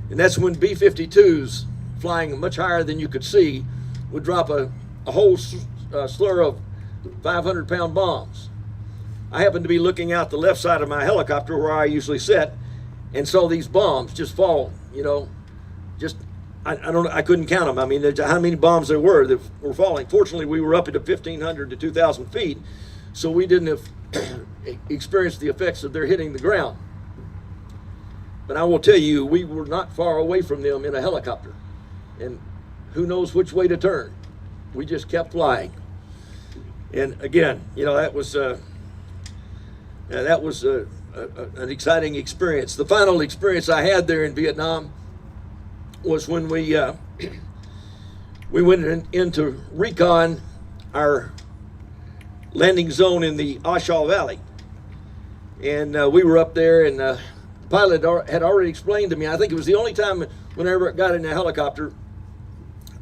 and that's when B-52s flying much higher than you could see would drop a whole slur of 500-pound bombs. I happened to be looking out the left side of my helicopter where I usually sit, and saw these bombs just fall. I couldn't count them. I mean, how many bombs there were that were falling. Fortunately, we were up at 1,500 to 2,000 feet, so we didn't have experienced the effects of their hitting the ground. But I will tell you, we were not far away from them in a helicopter, and who knows which way to turn. We just kept flying. And again, that was an exciting experience. The final experience I had there in Vietnam was when we went into recon our landing zone in the A Shau Valley, and we were up there, and the pilot had already explained to me. I think it was the only time whenever I got in a helicopter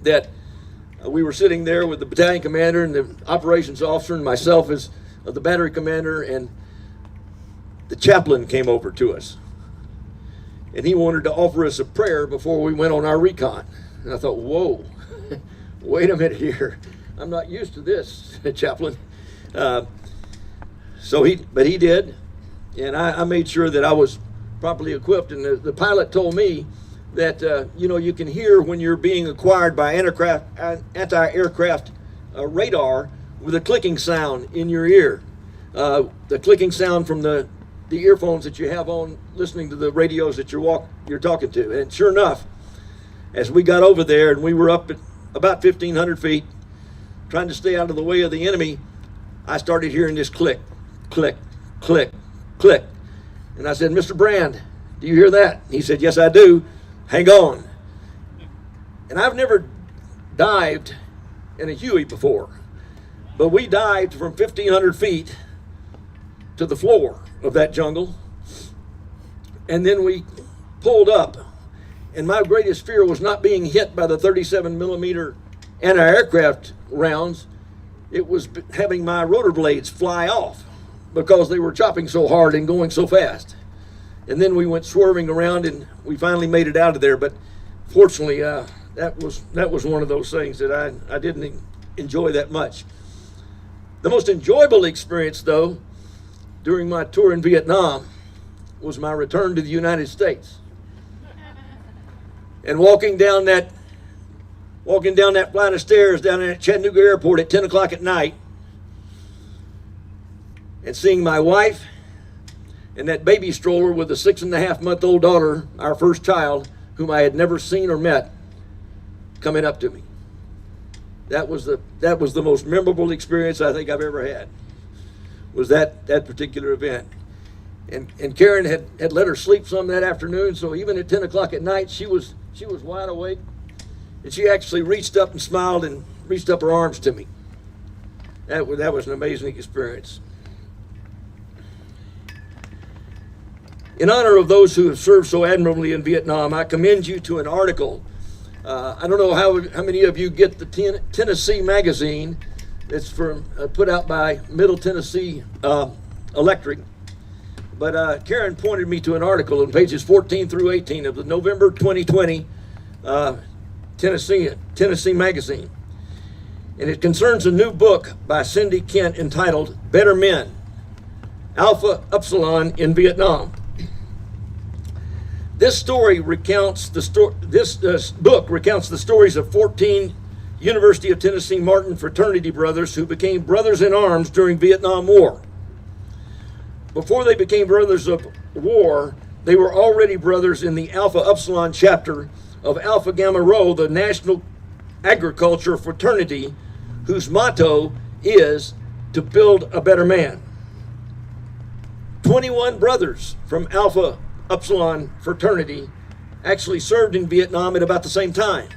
that we were sitting there with the battalion commander and the operations officer and myself as the battery commander, and the chaplain came over to us, and he wanted to offer us a prayer before we went on our recon. And I thought, whoa, wait a minute here. I'm not used to this, chaplain. But he did, and I made sure that I was properly equipped. And the pilot told me that, you can hear when you're being acquired by anti-aircraft radar with a clicking sound in your ear. The clicking sound from the earphones that you have on, listening to the radios that you're talking to. And sure enough, as we got over there and we were up at about 1,500 feet, trying to stay out of the way of the enemy, I started hearing this click, click, click, click. And I said, Mr. Brand, do you hear that? He said, yes, I do. Hang on. And I've never dived in a Huey before, but we dived from 1,500 feet to the floor of that jungle, and then we pulled up, and my greatest fear was not being hit by the 37 millimeter anti-aircraft rounds. It was having my rotor blades fly off because they were chopping so hard and going so fast. And then we went swerving around, and we finally made it out of there. But fortunately, that was one of those things that I didn't enjoy that much. The most enjoyable experience, though, during my tour in Vietnam was my return to the United States. And walking down that flight of stairs down at Chattanooga Airport at 10 o'clock at night, and seeing my wife and that baby stroller with a 6.5-month-old daughter, our first child, whom I had never seen or met, coming up to me. That was the most memorable experience I think I've ever had, was that particular event. And Karen had let her sleep some that afternoon, so even at 10 o'clock at night, she was wide awake. And she actually reached up and smiled and reached up her arms to me. That was an amazing experience. In honor of those who have served so admirably in Vietnam, I commend you to an article. I don't know how many of you get the Tennessee Magazine. It's put out by Middle Tennessee Electric. But Karen pointed me to an article on pages 14 through 18 of the November 2020 Tennessee Magazine. And it concerns a new book by Cindy Kent entitled Better Men, Alpha Upsilon in Vietnam. This story recounts this book recounts the stories of 14 University of Tennessee Martin fraternity brothers who became brothers in arms during Vietnam War. Before they became brothers of war, they were already brothers in the Alpha Upsilon chapter of Alpha Gamma Rho, the National Agriculture Fraternity, whose motto is to build a better man. 21 brothers from Alpha Upsilon fraternity actually served in Vietnam at about the same time.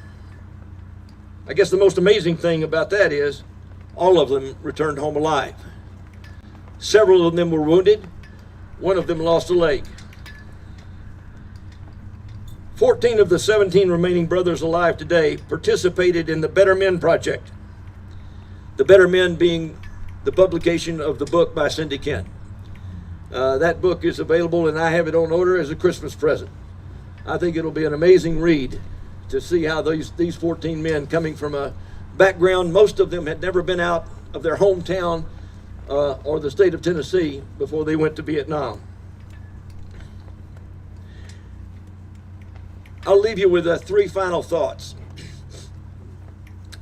I guess the most amazing thing about that is all of them returned home alive. Several of them were wounded. One of them lost a leg. 14 of the 17 remaining brothers alive today participated in the Better Men Project. The Better Men being the publication of the book by Cindy Kent. That book is available, and I have it on order as a Christmas present. I think it'll be an amazing read to see how these 14 men, coming from a background, most of them had never been out of their hometown or the state of Tennessee before they went to Vietnam. I'll leave you with three final thoughts.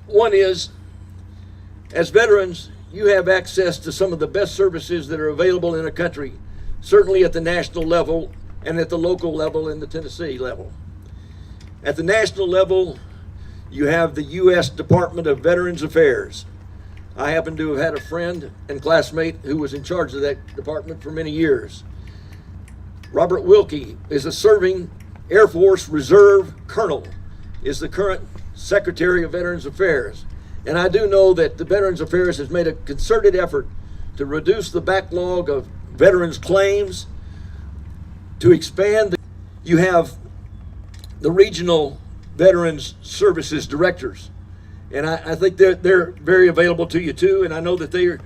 One is, as veterans, you have access to some of the best services that are available in a country, certainly at the national level and at the local level and the Tennessee level. At the national level, you have the U.S. Department of Veterans Affairs. I happen to have had a friend and classmate who was in charge of that department for many years. Robert Wilkie is a serving Air Force Reserve Colonel, is the current Secretary of Veterans Affairs. And I do know that the Veterans Affairs has made a concerted effort to reduce the backlog of veterans claims, to expand. You have the regional Veterans Services Directors. And I think they're very available to you too. And I know that they're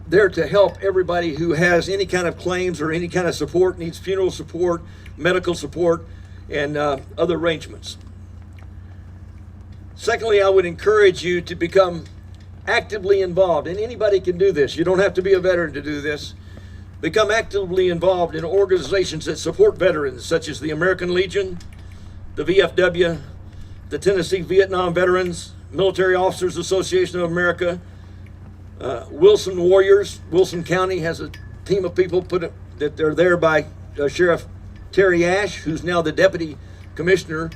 there to help everybody who has any kind of claims or any kind of support, needs funeral support, medical support, and other arrangements. Secondly, I would encourage you to become actively involved, and anybody can do this. You don't have to be a veteran to do this. Become actively involved in organizations that support veterans, such as the American Legion, the VFW, the Tennessee Vietnam Veterans, Military Officers Association of America, Wilson Warriors. Wilson County has a team of people that they're there by Sheriff Terry Ash, who's now the Deputy Commissioner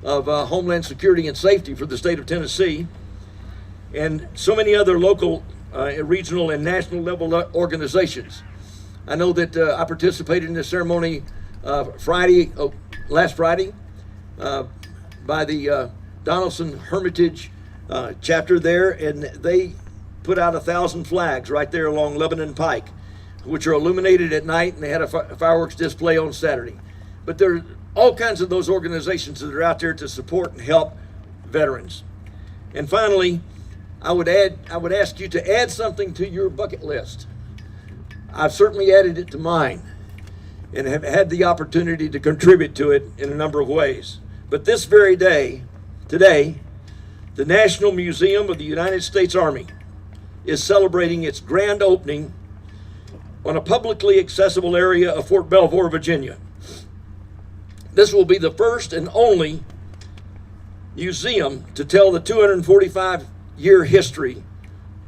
of Homeland Security and Safety for the state of Tennessee, and so many other local, regional, and national level organizations. I know that I participated in the ceremony last Friday by the Donaldson Hermitage chapter there, and they put out 1,000 flags right there along Lebanon Pike, which are illuminated at night, and they had a fireworks display on Saturday. But there are all kinds of those organizations that are out there to support and help veterans. And finally, I would ask you to add something to your bucket list. I've certainly added it to mine and have had the opportunity to contribute to it in a number of ways. But this very day, today, the National Museum of the United States Army is celebrating its grand opening on a publicly accessible area of Fort Belvoir, Virginia. This will be the first and only museum to tell the 245-year history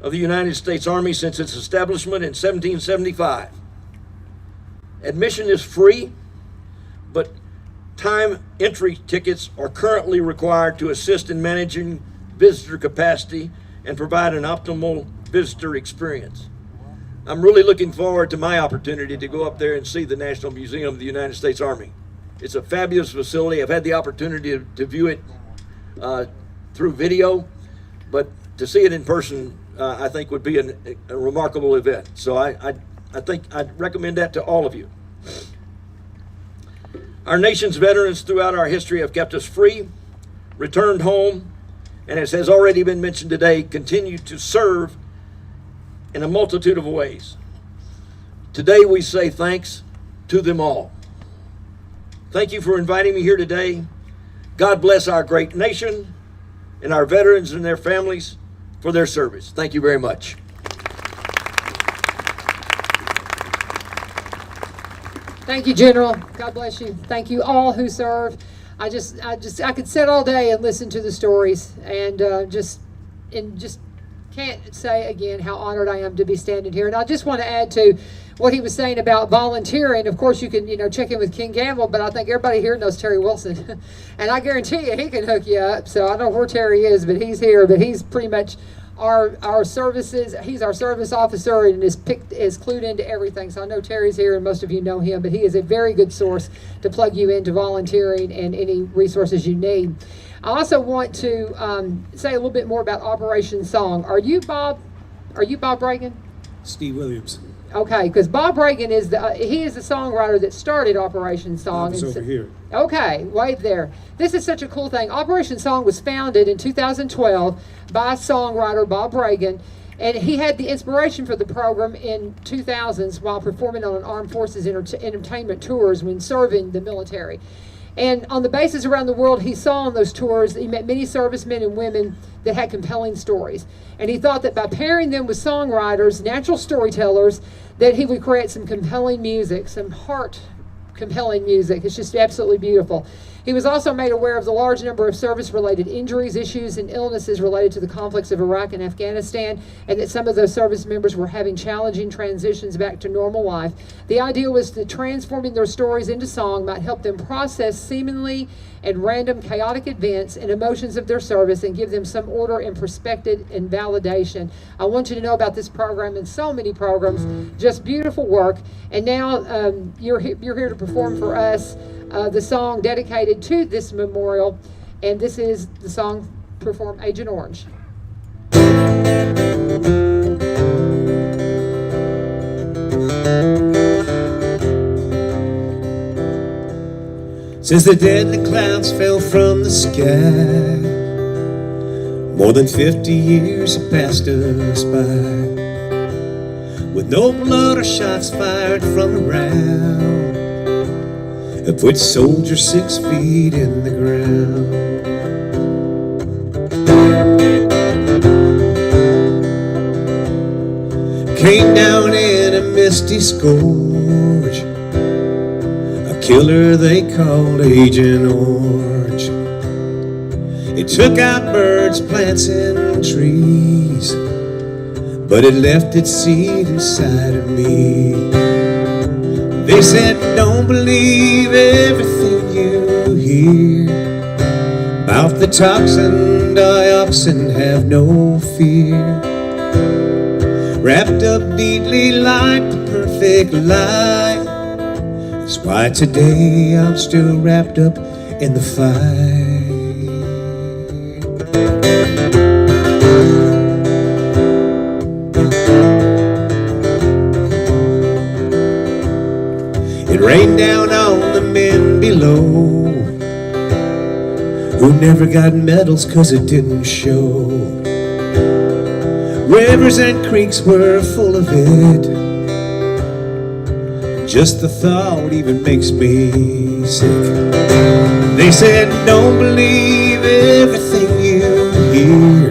of the United States Army since its establishment in 1775. Admission is free, but time entry tickets are currently required to assist in managing visitor capacity and provide an optimal visitor experience. I'm really looking forward to my opportunity to go up there and see the National Museum of the United States Army. It's a fabulous facility. I've had the opportunity to view it through video, but to see it in person I think would be a remarkable event. So I think I'd recommend that to all of you. Our nation's veterans throughout our history have kept us free, returned home, and as has already been mentioned today, continue to serve in a multitude of ways. Today we say thanks to them all. Thank you for inviting me here today. God bless our great nation and our veterans and their families for their service. Thank you very much. Thank you, General. God bless you. Thank you all who serve. I could sit all day and listen to the stories, and just can't say again how honored I am to be standing here. And I just want to add to what he was saying about volunteering. Of course, you can check in with King Gamble, but I think everybody here knows Terry Wilson, and I guarantee you he can hook you up. So I don't know where Terry is, but he's here. But he's pretty much our services. He's our service officer and is clued into everything. So I know Terry's here, and most of you know him. But he is a very good source to plug you into volunteering and any resources you need. I also want to say a little bit more about Operation Song. Are you Bob Reagan? Steve Williams. Okay, because Bob Reagan is the songwriter that started Operation Song. It's over here. Okay, wait there. This is such a cool thing. Operation Song was founded in 2012 by songwriter Bob Reagan, and he had the inspiration for the program in 2000s while performing on an armed forces entertainment tours when serving the military. And on the bases around the world he saw on those tours, he met many servicemen and women that had compelling stories. And he thought that by pairing them with songwriters, natural storytellers, that he would create some compelling music, some heart-compelling music. It's just absolutely beautiful. He was also made aware of the large number of service-related injuries, issues, and illnesses related to the conflicts of Iraq and Afghanistan, and that some of those service members were having challenging transitions back to normal life. The idea was that transforming their stories into song might help them process seemingly and random chaotic events and emotions of their service and give them some order and perspective and validation. I want you to know about this program and so many programs. Just beautiful work. And now you're here to perform for us the song dedicated to this memorial, and this is the song performed, Agent Orange. Since the deadly clouds fell from the sky, more than 50 years have passed us by, with no blood or shots fired from around, of which soldiers 6 feet in the ground. Came down in a misty scourge, a killer they called Agent Orange. It took out birds, plants, and trees, but it left its seed inside of me. They said, don't believe everything you hear about the toxin dioxin, have no fear. Wrapped up neatly like the perfect lie. That's why today I'm still wrapped up in the fight. It rained down on the men below, who never got medals 'cause it didn't show. Rivers and creeks were full of it. Just the thought even makes me sick. They said, don't believe everything you hear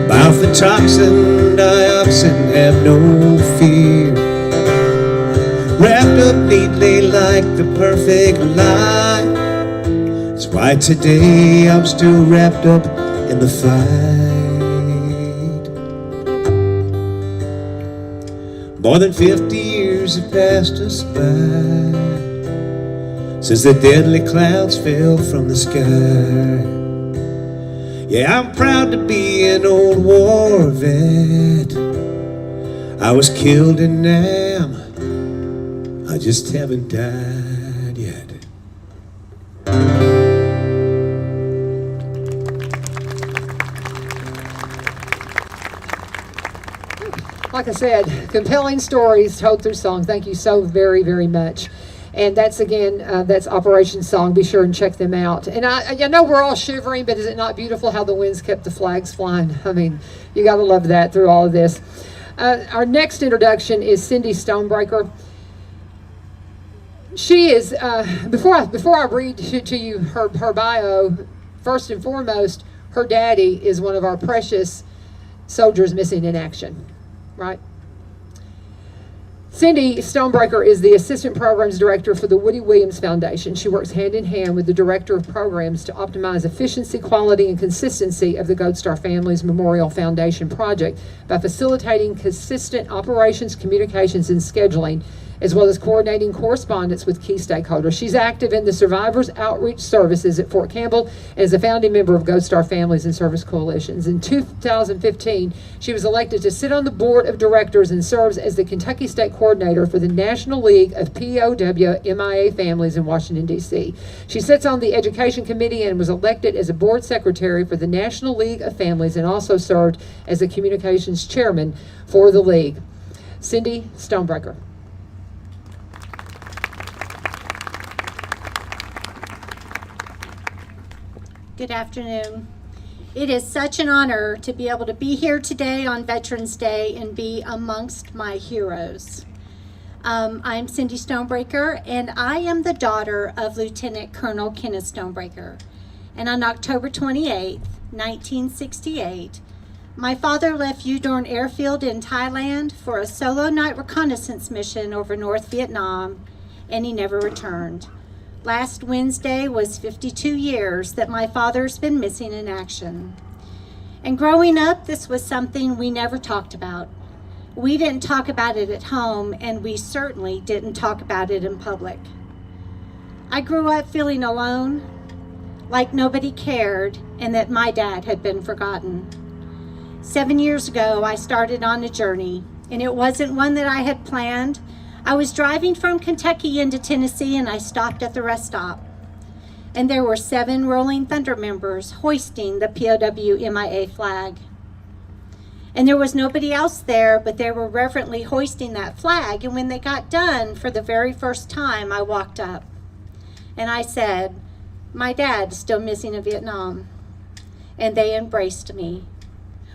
about the toxin dioxin, have no fear. Wrapped up neatly like the perfect lie. That's why today I'm still wrapped up in the fight. More than 50 years have passed us by since the deadly clouds fell from the sky. Yeah, I'm proud to be an old war vet. I was killed in Nam, I just haven't died yet. like I said, compelling stories told through song. Thank you so very, very much. And that's, again, that's Operation Song. Be sure and check them out. And I know we're all shivering, but is it not beautiful how the winds kept the flags flying? I mean, you got to love that through all of this. Our next introduction is Cindy Stonebreaker. She is, before I read to you her bio, first and foremost, her daddy is one of our precious soldiers missing in action, right? Cindy Stonebreaker is the Assistant Programs Director for the Woody Williams Foundation. She works hand in hand with the Director of Programs to optimize efficiency, quality, and consistency of the Gold Star Families Memorial Foundation project by facilitating consistent operations, communications, and scheduling, as well as coordinating correspondence with key stakeholders. She's active in the Survivors Outreach Services at Fort Campbell and is a founding member of Gold Star Families and Service Coalitions. In 2015, she was elected to sit on the board of directors and serves as the Kentucky State Coordinator for the National League of POW MIA Families in Washington, D.C. She sits on the Education Committee and was elected as a board secretary for the National League of Families and also served as the communications chairman for the league. Cindy Stonebreaker. Good afternoon. It is such an honor to be able to be here today on Veterans Day and be amongst my heroes. I'm Cindy Stonebreaker, and I am the daughter of Lieutenant Colonel Kenneth Stonebreaker. And on October 28, 1968, my father left Udorn Airfield in Thailand for a solo night reconnaissance mission over North Vietnam, and he never returned. Last Wednesday was 52 years that my father's been missing in action. And growing up, this was something we never talked about. We didn't talk about it at home, and we certainly didn't talk about it in public. I grew up feeling alone, like nobody cared, and that my dad had been forgotten. 7 years ago, I started on a journey, and it wasn't one that I had planned. I was driving from Kentucky into Tennessee, and I stopped at the rest stop. And there were 7 Rolling Thunder members hoisting the POW MIA flag. And there was nobody else there, but they were reverently hoisting that flag. And when they got done, for the very first time, I walked up. And I said, "My dad's still missing in Vietnam." And they embraced me,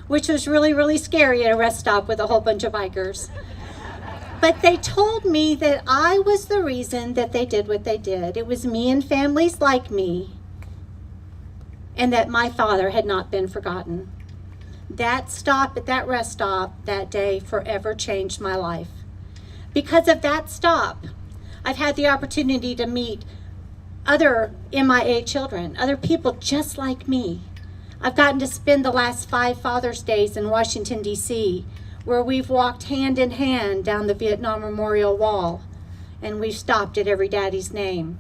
which was really, really scary at a rest stop with a whole bunch of bikers. But they told me that I was the reason that they did what they did. It was me and families like me, and that my father had not been forgotten. That stop at that rest stop that day forever changed my life. Because of that stop, I've had the opportunity to meet other MIA children, other people just like me. I've gotten to spend the last 5 Father's Days in Washington, D.C., where we've walked hand in hand down the Vietnam Memorial Wall, and we've stopped at every daddy's name.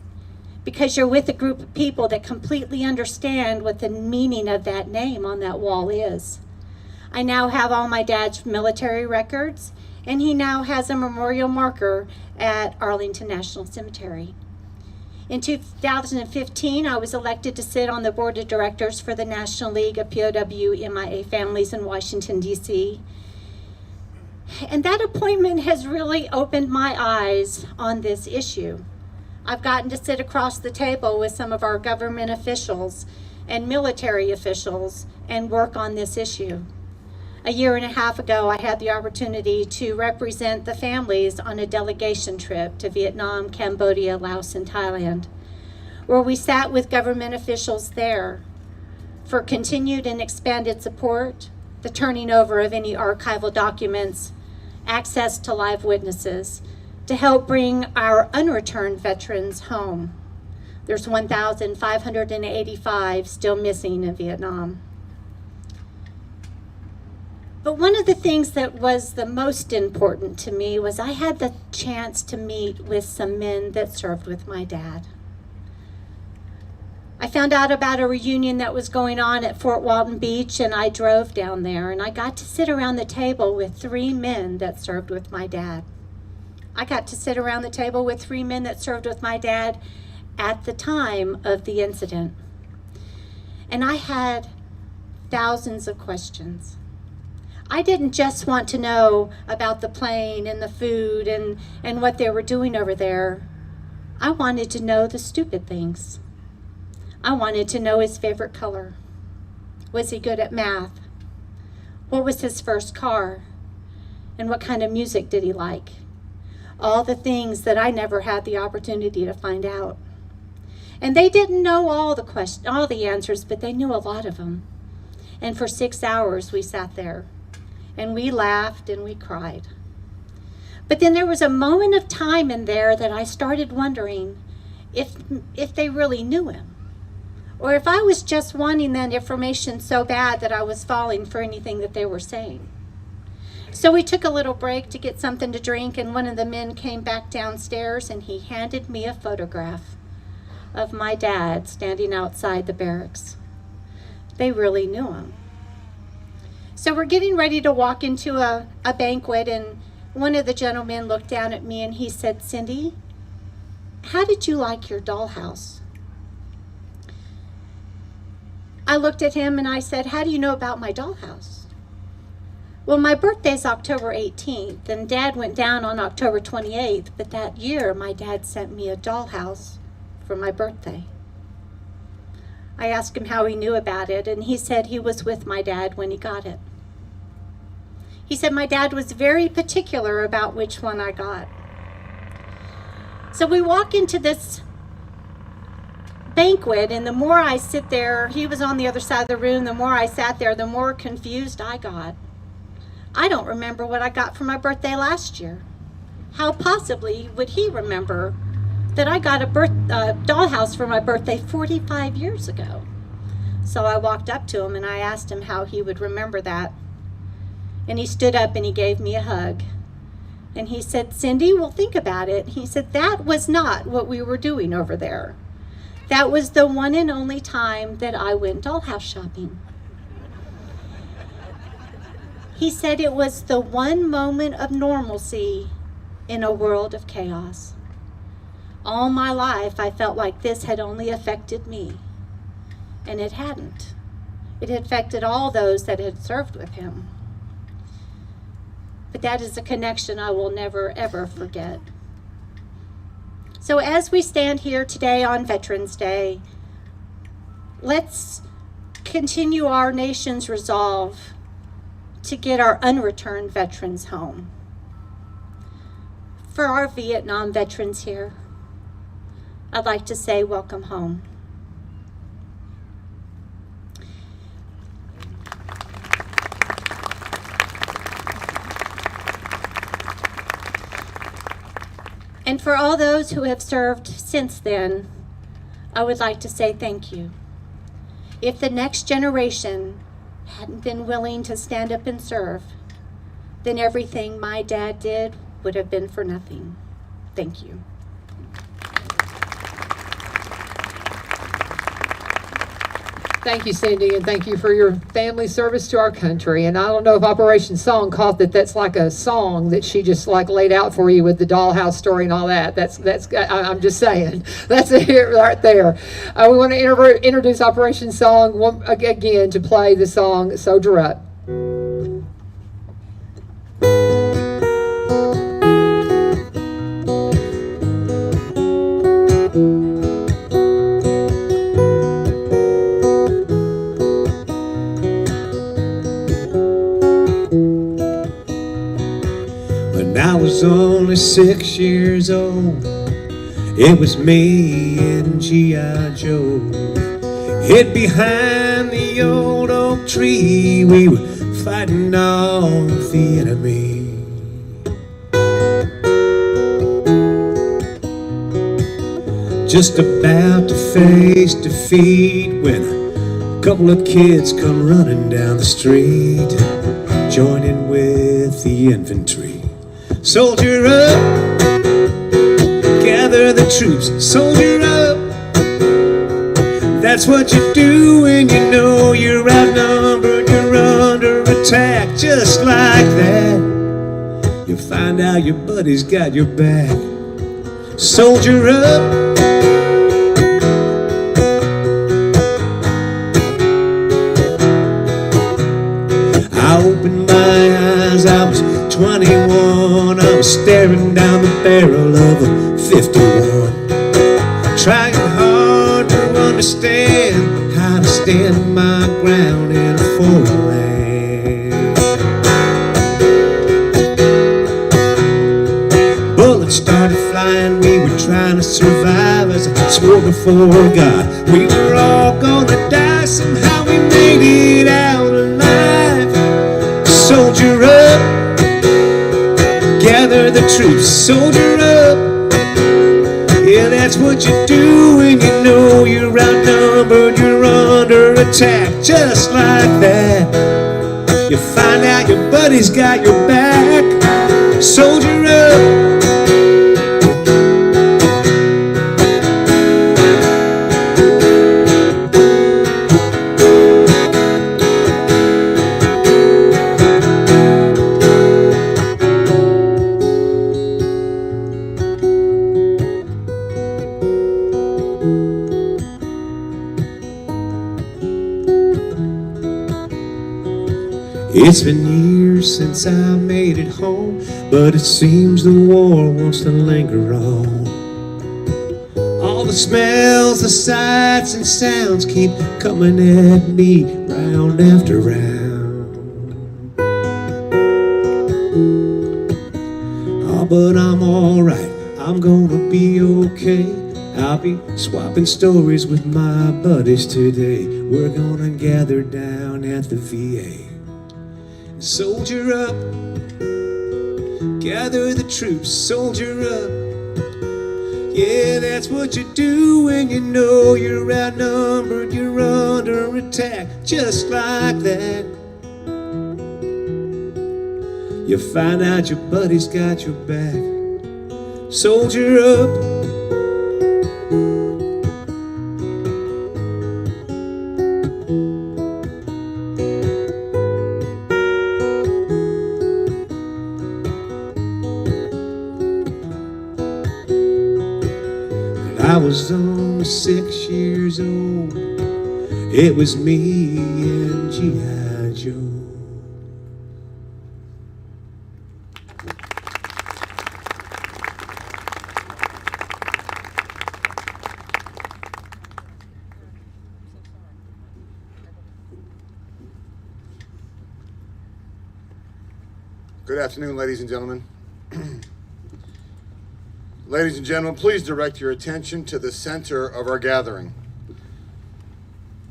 Because you're with a group of people that completely understand what the meaning of that name on that wall is. I now have all my dad's military records, and he now has a memorial marker at Arlington National Cemetery. In 2015, I was elected to sit on the board of directors for the National League of POW MIA Families in Washington, D.C., and that appointment has really opened my eyes on this issue. I've gotten to sit across the table with some of our government officials and military officials and work on this issue. A year and a half ago, I had the opportunity to represent the families on a delegation trip to Vietnam, Cambodia, Laos, and Thailand, where we sat with government officials there for continued and expanded support, the turning over of any archival documents, access to live witnesses, to help bring our unreturned veterans home. There's 1,585 still missing in Vietnam. But one of the things that was the most important to me was I had the chance to meet with some men that served with my dad. I found out about a reunion that was going on at Fort Walton Beach, and I drove down there, and I got to sit around the table with 3 men that served with my dad. I got to sit around the table with 3 men that served with my dad at the time of the incident. And I had thousands of questions. I didn't just want to know about the plane and the food and what they were doing over there. I wanted to know the stupid things. I wanted to know his favorite color. Was he good at math? What was his first car? And what kind of music did he like? All the things that I never had the opportunity to find out. And they didn't know all the answers, but they knew a lot of them. And for 6 hours we sat there, and we laughed and we cried. But then there was a moment of time in there that I started wondering if they really knew him, or if I was just wanting that information so bad that I was falling for anything that they were saying. So we took a little break to get something to drink, and one of the men came back downstairs and he handed me a photograph of my dad standing outside the barracks. They really knew him. So we're getting ready to walk into a banquet, and one of the gentlemen looked down at me and he said, "Cindy, how did you like your dollhouse?" I looked at him and I said, "How do you know about my dollhouse?" "Well, my birthday's October 18th, and Dad went down on October 28th, but that year my dad sent me a dollhouse for my birthday." I asked him how he knew about it, and he said he was with my dad when he got it. He said my dad was very particular about which one I got. So we walk into this banquet, and the more I sit there, he was on the other side of the room, the more I sat there, the more confused I got. I don't remember what I got for my birthday last year. How possibly would he remember that I got a dollhouse for my birthday 45 years ago? So I walked up to him and I asked him how he would remember that. And he stood up and he gave me a hug. And he said, "Cindy, well, think about it." He said, "That was not what we were doing over there. That was the one and only time that I went dollhouse shopping." He said it was the one moment of normalcy in a world of chaos. All my life, I felt like this had only affected me, and it hadn't. It had affected all those that had served with him. But that is a connection I will never, ever forget. So as we stand here today on Veterans Day, let's continue our nation's resolve to get our unreturned veterans home. For our Vietnam veterans here, I'd like to say welcome home. And for all those who have served since then, I would like to say thank you. If the next generation hadn't been willing to stand up and serve, then everything my dad did would have been for nothing. Thank you. Thank you, Cindy, and thank you for your family service to our country. And I don't know if Operation Song caught that. That's like a song that she just like laid out for you with the dollhouse story and all that. I'm just saying. That's a hit right there. We want to introduce Operation Song again to play the song "Soldier Up." I was only 6 years old. It was me and G.I. Joe. Hid behind the old oak tree, we were fighting off the enemy. Just about to face defeat when a couple of kids come running down the street, joining with the infantry. Soldier up, gather the troops, soldier up. That's what you do when you know you're outnumbered, you're under attack. Just like that, you find out your buddy's got your back. Soldier up. I opened my was staring down the barrel of a 51, trying hard to understand how to stand my ground in a foreign land. Bullets started flying, we were trying to survive. As I swore before God, we were all gonna die. Somehow we made it out alive. Soldier up, gather the troops, soldier up. Yeah, that's what you do when you know you're outnumbered, you're under attack. Just like that, you find out your buddy's got your back. Soldier up. It's been years since I made it home, but it seems the war wants to linger on. All the smells, the sights and sounds keep coming at me round after round. Oh, but I'm alright, I'm gonna be okay. I'll be swapping stories with my buddies today. We're gonna gather down at the VA. Soldier up, gather the troops, soldier up. Yeah, that's what you do when you know you're outnumbered, you're under attack. Just like that, you find out your buddy's got your back. Soldier up. I was only 6 years old. It was me and G.I. Joe. Good afternoon, ladies and gentlemen. Ladies and gentlemen, please direct your attention to the center of our gathering.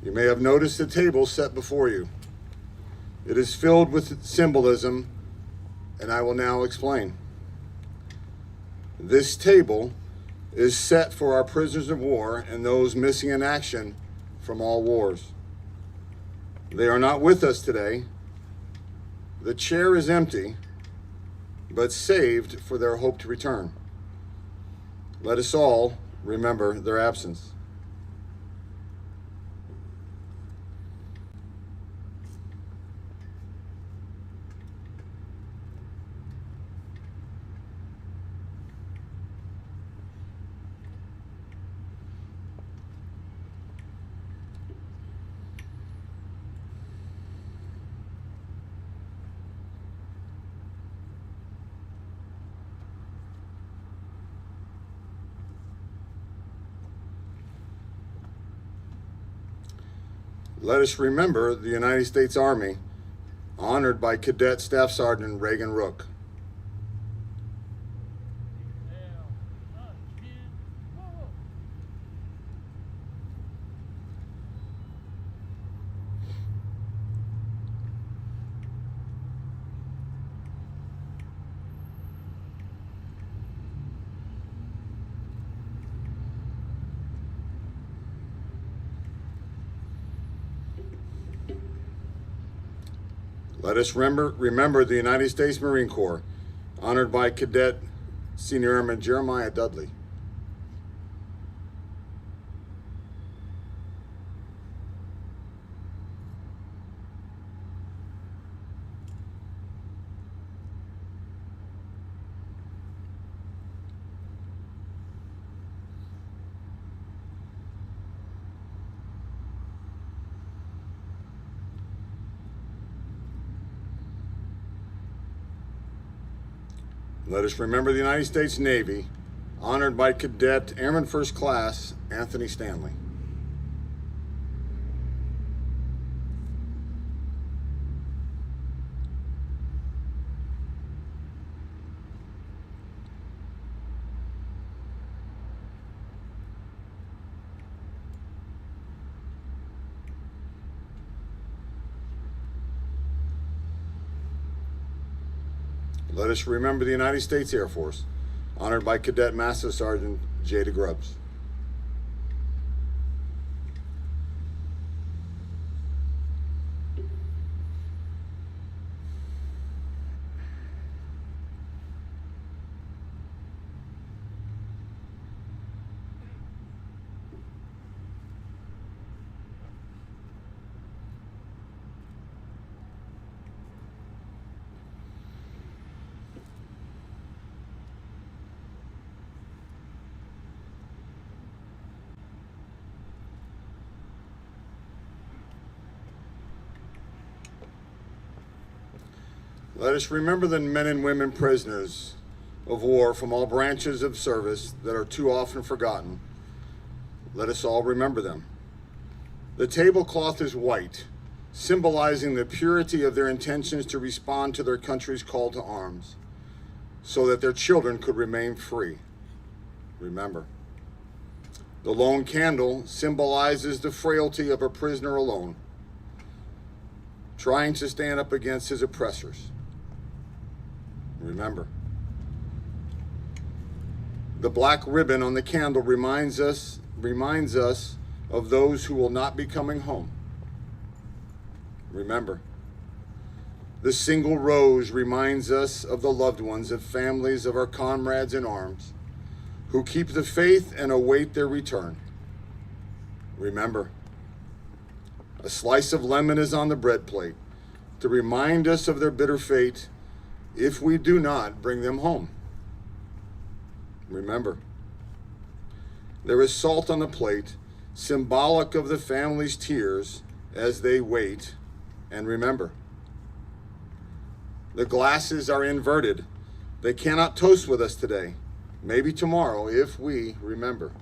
You may have noticed the table set before you. It is filled with symbolism, and I will now explain. This table is set for our prisoners of war and those missing in action from all wars. They are not with us today. The chair is empty, but saved for their hope to return. Let us all remember their absence. Let us remember the United States Army, honored by Cadet Staff Sergeant Reagan Rook. Let us remember the United States Marine Corps, honored by Cadet Senior Airman Jeremiah Dudley. Let us remember the United States Navy, honored by Cadet Airman First Class Anthony Stanley. Let us remember the United States Air Force, honored by Cadet Master Sergeant Jada Grubbs. Let us remember the men and women prisoners of war from all branches of service that are too often forgotten. Let us all remember them. The tablecloth is white, symbolizing the purity of their intentions to respond to their country's call to arms, so that their children could remain free. Remember. The lone candle symbolizes the frailty of a prisoner alone, trying to stand up against his oppressors. Remember. The black ribbon on the candle reminds us of those who will not be coming home. Remember. The single rose reminds us of the loved ones of families of our comrades in arms who keep the faith and await their return. Remember. A slice of lemon is on the bread plate to remind us of their bitter fate if we do not bring them home. Remember. There is salt on the plate, symbolic of the family's tears as they wait and remember. The glasses are inverted. They cannot toast with us today, maybe tomorrow if we remember.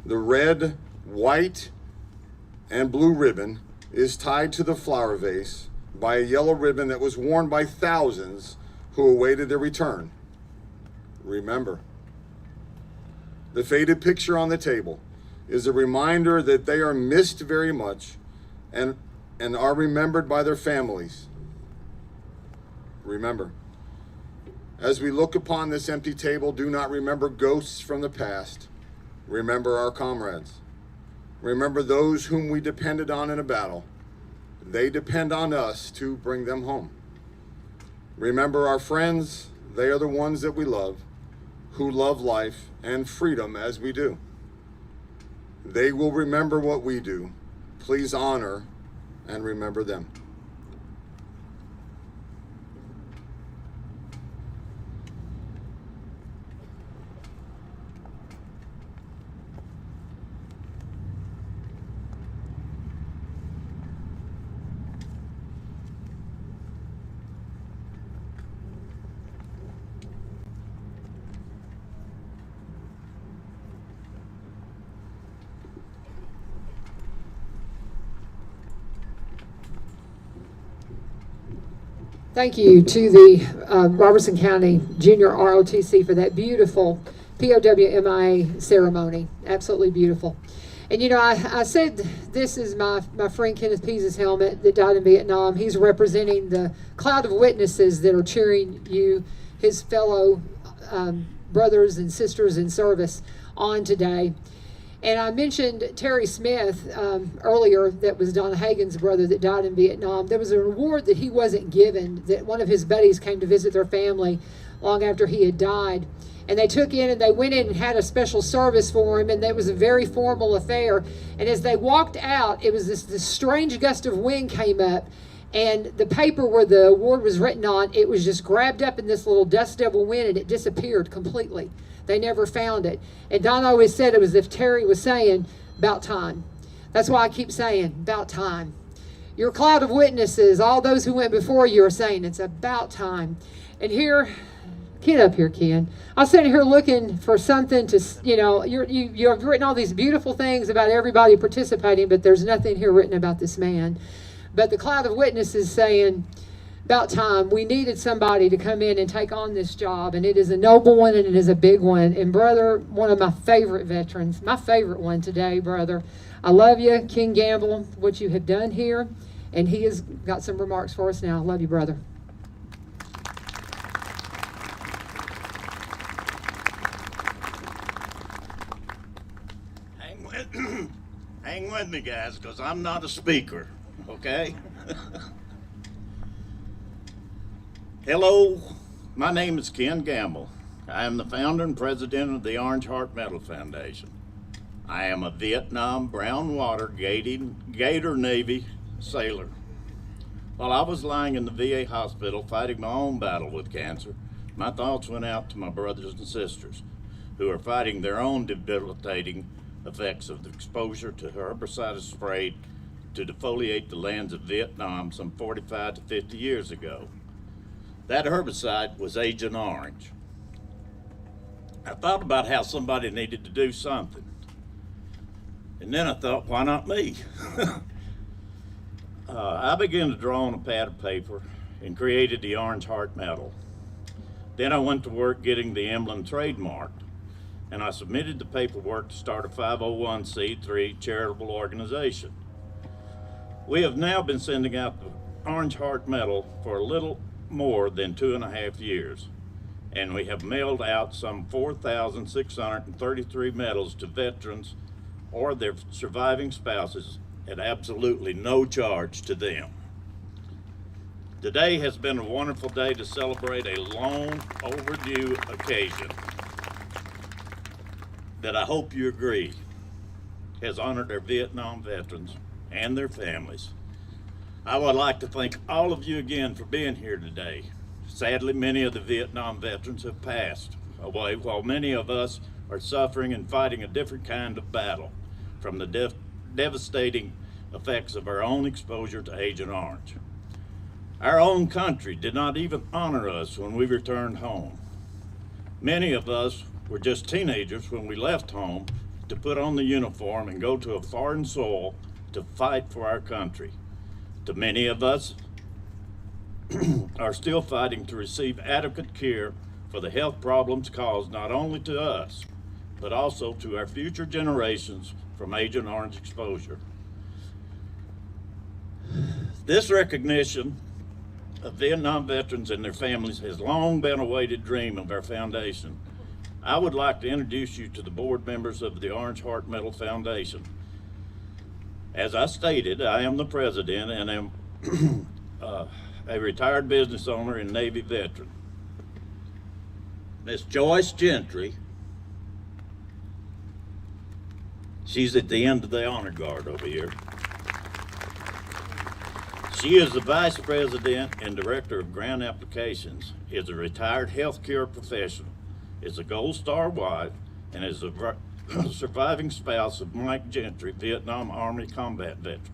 The red, white, and blue ribbon is tied to the flower vase by a yellow ribbon that was worn by thousands who awaited their return. Remember. The faded picture on the table is a reminder that they are missed very much and are remembered by their families. Remember. As we look upon this empty table, do not remember ghosts from the past. Remember our comrades. Remember those whom we depended on in a battle. They depend on us to bring them home. Remember our friends. They are the ones that we love, who love life and freedom as we do. They will remember what we do. Please honor and remember them. Thank you to the Robertson County Junior ROTC for that beautiful POW-MIA ceremony. Absolutely beautiful. And you know, I said this is my friend Kenneth Pease's helmet that died in Vietnam. He's representing the cloud of witnesses that are cheering you, his fellow brothers and sisters in service, on today. And I mentioned Terry Smith earlier, that was Donna Hagen's brother that died in Vietnam. There was a reward that he wasn't given, that one of his buddies came to visit their family long after he had died. And they took in and they went in and had a special service for him, and it was a very formal affair. And as they walked out, it was this strange gust of wind came up, and the paper where the award was written on, it was just grabbed up in this little dust devil wind, and it disappeared completely. They never found it. And Don always said it was as if Terry was saying, about time. That's why I keep saying, about time. Your cloud of witnesses, all those who went before you, are saying it's about time. And here, get up here, Ken. I was sitting here looking for something to, you have written all these beautiful things about everybody participating, but there's nothing here written about this man. But the cloud of witnesses saying, about time, we needed somebody to come in and take on this job, and it is a noble one and it is a big one. And brother, one of my favorite veterans, my favorite one today, brother. I love you, Ken Gamble, what you have done here, and he has got some remarks for us now. Love you, brother. Hang with me, guys, because I'm not a speaker, okay? Hello, my name is Ken Gamble. I am the founder and president of the Orange Heart Medal Foundation. I am a Vietnam brown water Gator Navy sailor. While I was lying in the VA hospital fighting my own battle with cancer, my thoughts went out to my brothers and sisters who are fighting their own debilitating effects of the exposure to herbicide sprayed to defoliate the lands of Vietnam some 45 to 50 years ago. That herbicide was Agent Orange. I thought about how somebody needed to do something. And then I thought, why not me? I began to draw on a pad of paper and created the Orange Heart Medal. Then I went to work getting the emblem trademarked, and I submitted the paperwork to start a 501c3 charitable organization. We have now been sending out the Orange Heart Medal for a little more than 2.5 years, and we have mailed out some 4,633 medals to veterans or their surviving spouses at absolutely no charge to them. Today has been a wonderful day to celebrate a long overdue occasion that I hope you agree has honored our Vietnam veterans and their families. I would like to thank all of you again for being here today. Sadly, many of the Vietnam veterans have passed away, while many of us are suffering and fighting a different kind of battle from the devastating effects of our own exposure to Agent Orange. Our own country did not even honor us when we returned home. Many of us were just teenagers when we left home to put on the uniform and go to a foreign soil to fight for our country. To many of us are still fighting to receive adequate care for the health problems caused not only to us, but also to our future generations from Agent Orange exposure. This recognition of Vietnam veterans and their families has long been a awaited dream of our foundation. I would like to introduce you to the board members of the Orange Heart Medal Foundation. As I stated, I am the president and am a retired business owner and Navy veteran. Miss Joyce Gentry, she's at the end of the honor guard over here. She is the vice president and director of grant applications, is a retired healthcare professional, is a Gold Star wife, and is a surviving spouse of Mike Gentry, Vietnam Army combat veteran.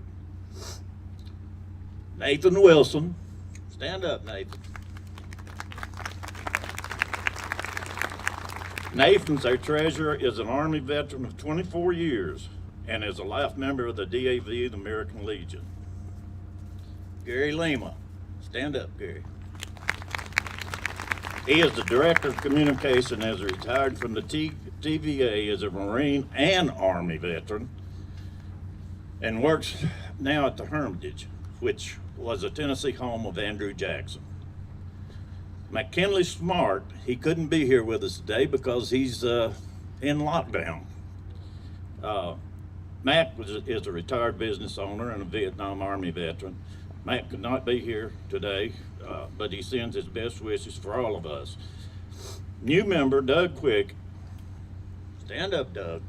Nathan Wilson, stand up, Nathan. Nathan's our treasurer, is an Army veteran of 24 years and is a life member of the DAV, the American Legion. Gary Lima, stand up, Gary. He is the director of communication, as retired from the TVA as a Marine and Army veteran, and works now at the Hermitage, which was a Tennessee home of Andrew Jackson. McKinley Smart, he couldn't be here with us today because he's in lockdown. Matt is a retired business owner and a Vietnam Army veteran. Matt could not be here today, but he sends his best wishes for all of us. New member, Doug Quick. Stand up, Doug.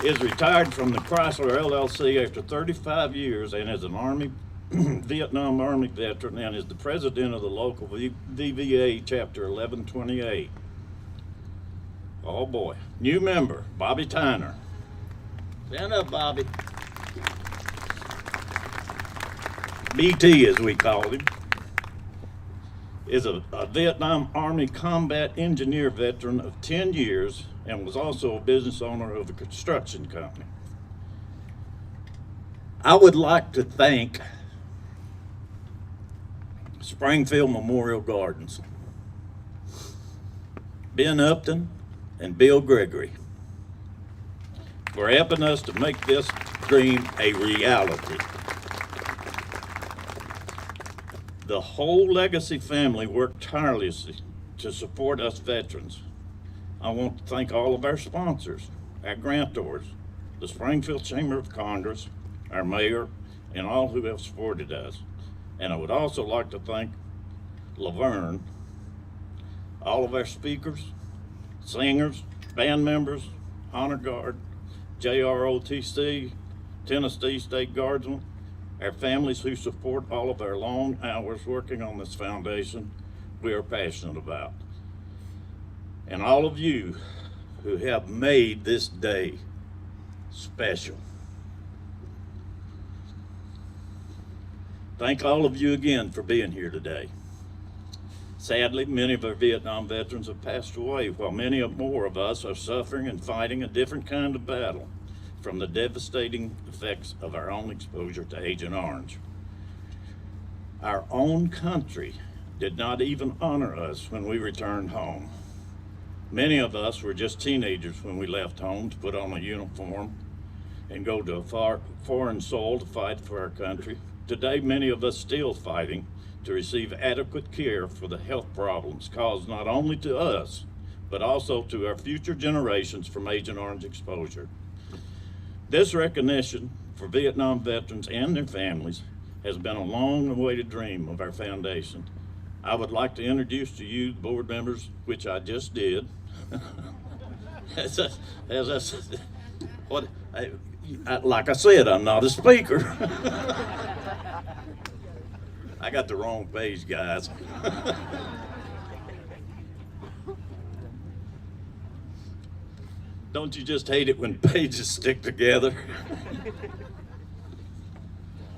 Is retired from the Chrysler LLC after 35 years and is an Army, Vietnam Army veteran, and is the president of the local VVA Chapter 1128. Oh boy. New member, Bobby Tyner. Stand up, Bobby. BT, as we called him, is a Vietnam Army combat engineer veteran of 10 years and was also a business owner of a construction company. I would like to thank Springfield Memorial Gardens, Ben Upton and Bill Gregory, for helping us to make this dream a reality. The whole Legacy family worked tirelessly to support us veterans. I want to thank all of our sponsors, our grantors, the Springfield Chamber of Congress, our mayor, and all who have supported us. And I would also like to thank Laverne, all of our speakers, singers, band members, Honor Guard, JROTC, Tennessee State Guardsmen, our families who support all of our long hours working on this foundation we are passionate about. And all of you who have made this day special. Thank all of you again for being here today. Sadly, many of our Vietnam veterans have passed away, while many more of us are suffering and fighting a different kind of battle from the devastating effects of our own exposure to Agent Orange. Our own country did not even honor us when we returned home. Many of us were just teenagers when we left home to put on a uniform and go to a foreign soil to fight for our country. Today, many of us still fighting to receive adequate care for the health problems caused not only to us, but also to our future generations from Agent Orange exposure. This recognition for Vietnam veterans and their families has been a long-awaited dream of our foundation. I would like to introduce to you the board members, which I just did. Like I said, I'm not a speaker. I got the wrong page, guys. Don't you just hate it when pages stick together?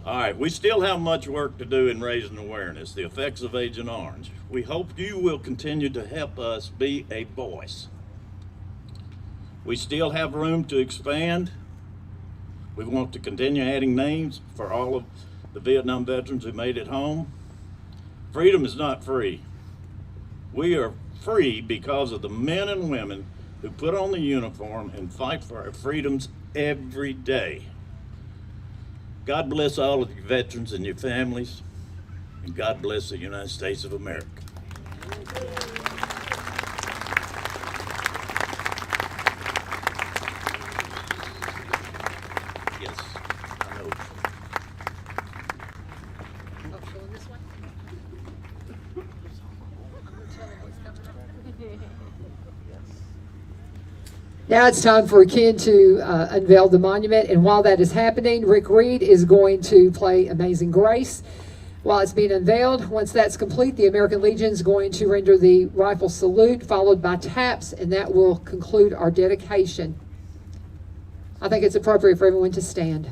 All right, we still have much work to do in raising awareness, the effects of Agent Orange. We hope you will continue to help us be a voice. We still have room to expand. We want to continue adding names for all of the Vietnam veterans who made it home. Freedom is not free. We are free because of the men and women who put on the uniform and fight for our freedoms every day. God bless all of you veterans and your families, and God bless the United States of America. Yes, I know. Now it's time for Ken to unveil the monument, and while that is happening, Rick Reed is going to play Amazing Grace. While it's being unveiled, once that's complete, the American Legion is going to render the rifle salute, followed by taps, and that will conclude our dedication. I think it's appropriate for everyone to stand.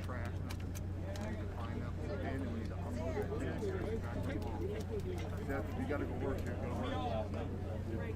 Trash, nothing. Pineapple, and we need to unload it. You gotta go work here. Go work.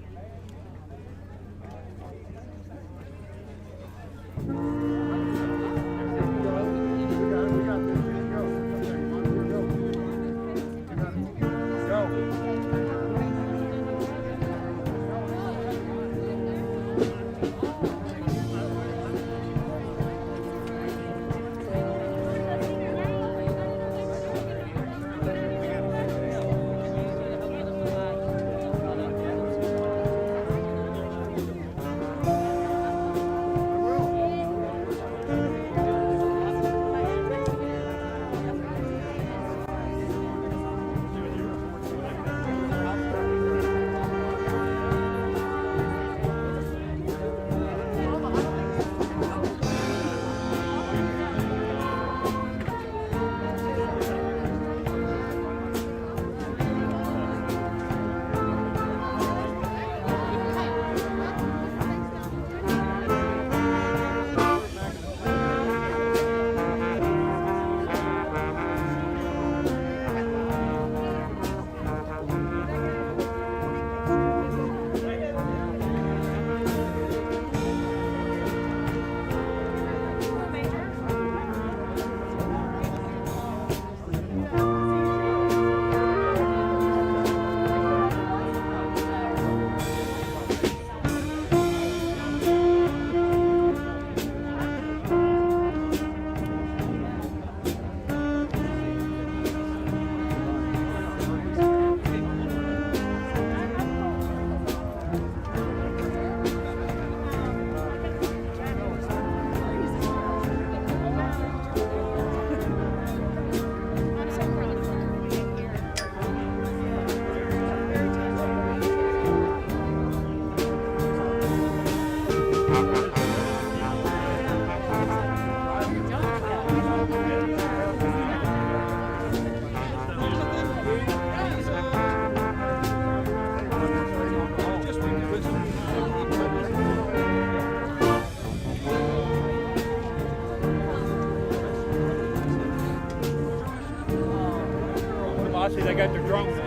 I see they got their drones.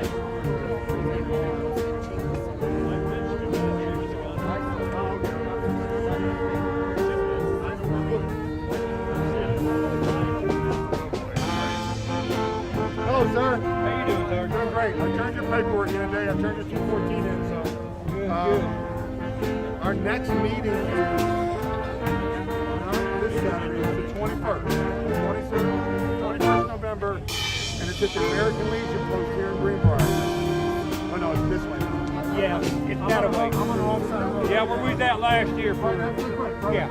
Hello, sir. How you doing, sir? Doing great. I turned your paperwork in today. I turned your 214 in, so. Good. Our next meeting is not this Saturday, it's the 21st. The 21st November, and it's at the American Legion post here in Greenbrier. Oh, no, it's this way now. Yeah, it's that way. I'm on the wrong side of the road. Yeah, where we was at last year. For, yeah.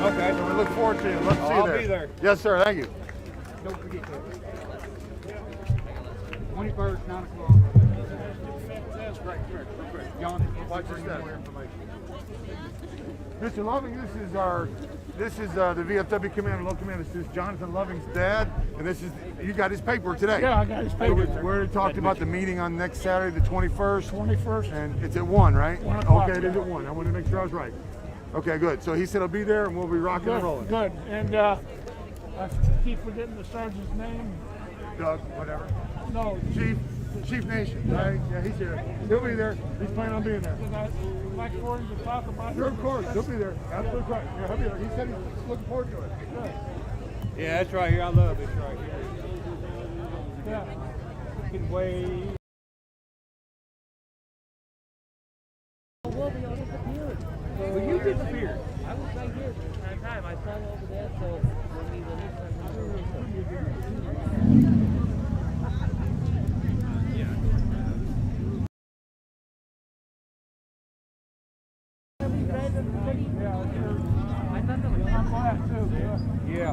Okay. So we look forward to it. Let's see you I'll there. be there. Yes, sir. Thank you. Don't forget that. 21st, 9 o'clock. Great. John, watch your step. Mr. Loving, this is the VFW commander, local commander. This is Jonathan Loving's dad, and this is you got his paperwork today. Yeah, I got his paperwork. We already talked about the meeting on next Saturday, the 21st. 21st. And it's at 1, right? 1 o'clock. Okay, it is at 1. I wanted to make sure I was right. Okay, good. So he said he'll be there, and we'll be rocking and rolling. Good. And I keep forgetting the sergeant's name. Doug, whatever. No. Chief Nation, right? Yeah, he's here. He'll be there. He's planning on being there. I'd like for him to talk about Sure, of course. He'll be there. Absolutely right. Yeah, he'll be there. He said he's looking forward to it. Yeah, that's right here. I love it right here. Yeah. Can wait. Well, you disappeared. I was right here the entire time. I saw over there, so when we released Yeah.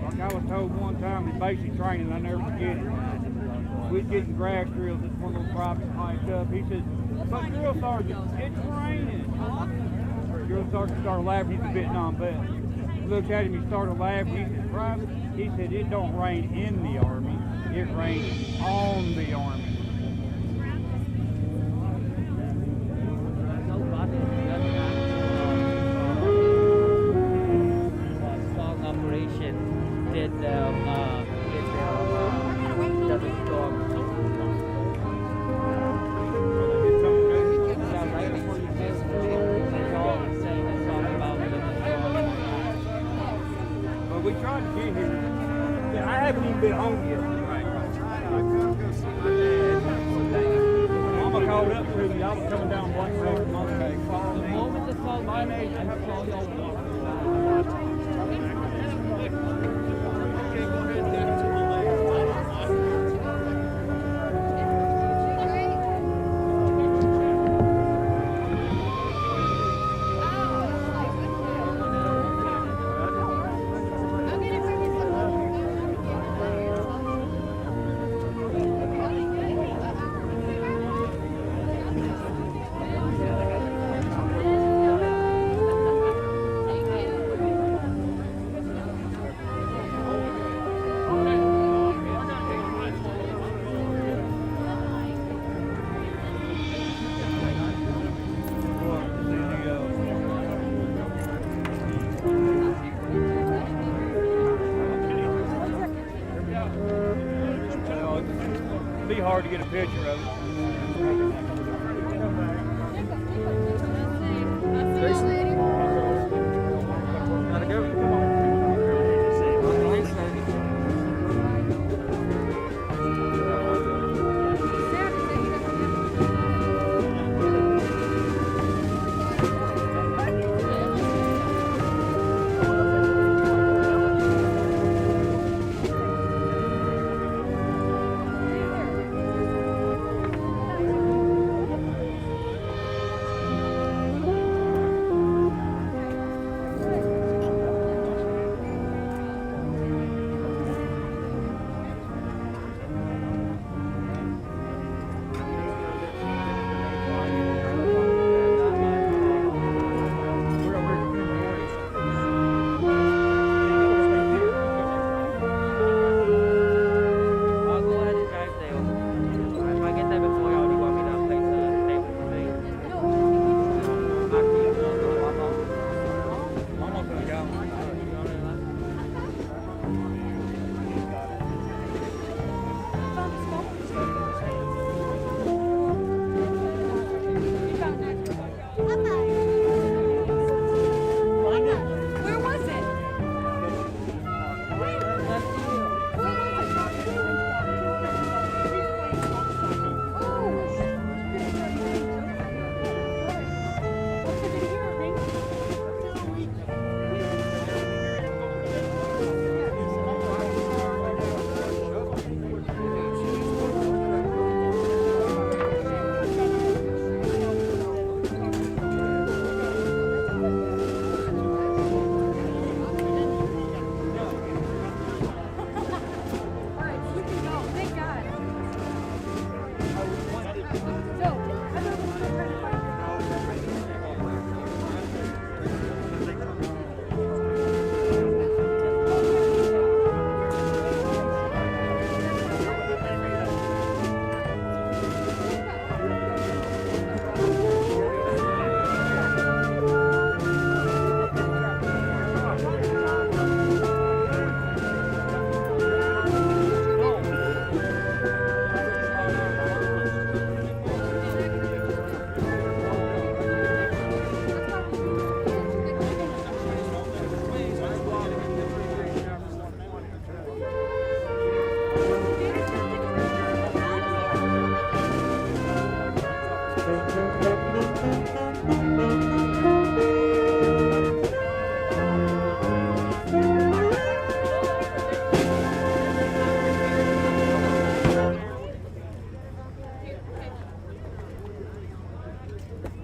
Like I was told one time in basic training, I never forget it. we're getting grass drills. This one little private hiked up. He says, "But drill sergeant, it's raining." Drill sergeant started laughing. He's a Vietnam vet. Looked at him. He started laughing. He said, "Private," he said, "it don't rain in the Army. It rains on the Army." Strong operation did the storm. Yeah, right before you missed the all saying a song about the storm. But we tried to get here. Yeah, I haven't even been home yet. Mama called up to me. I was coming down Black Road from Monterey. The moment the song ended, I saw y'all walk. It'd be hard to get a picture of it.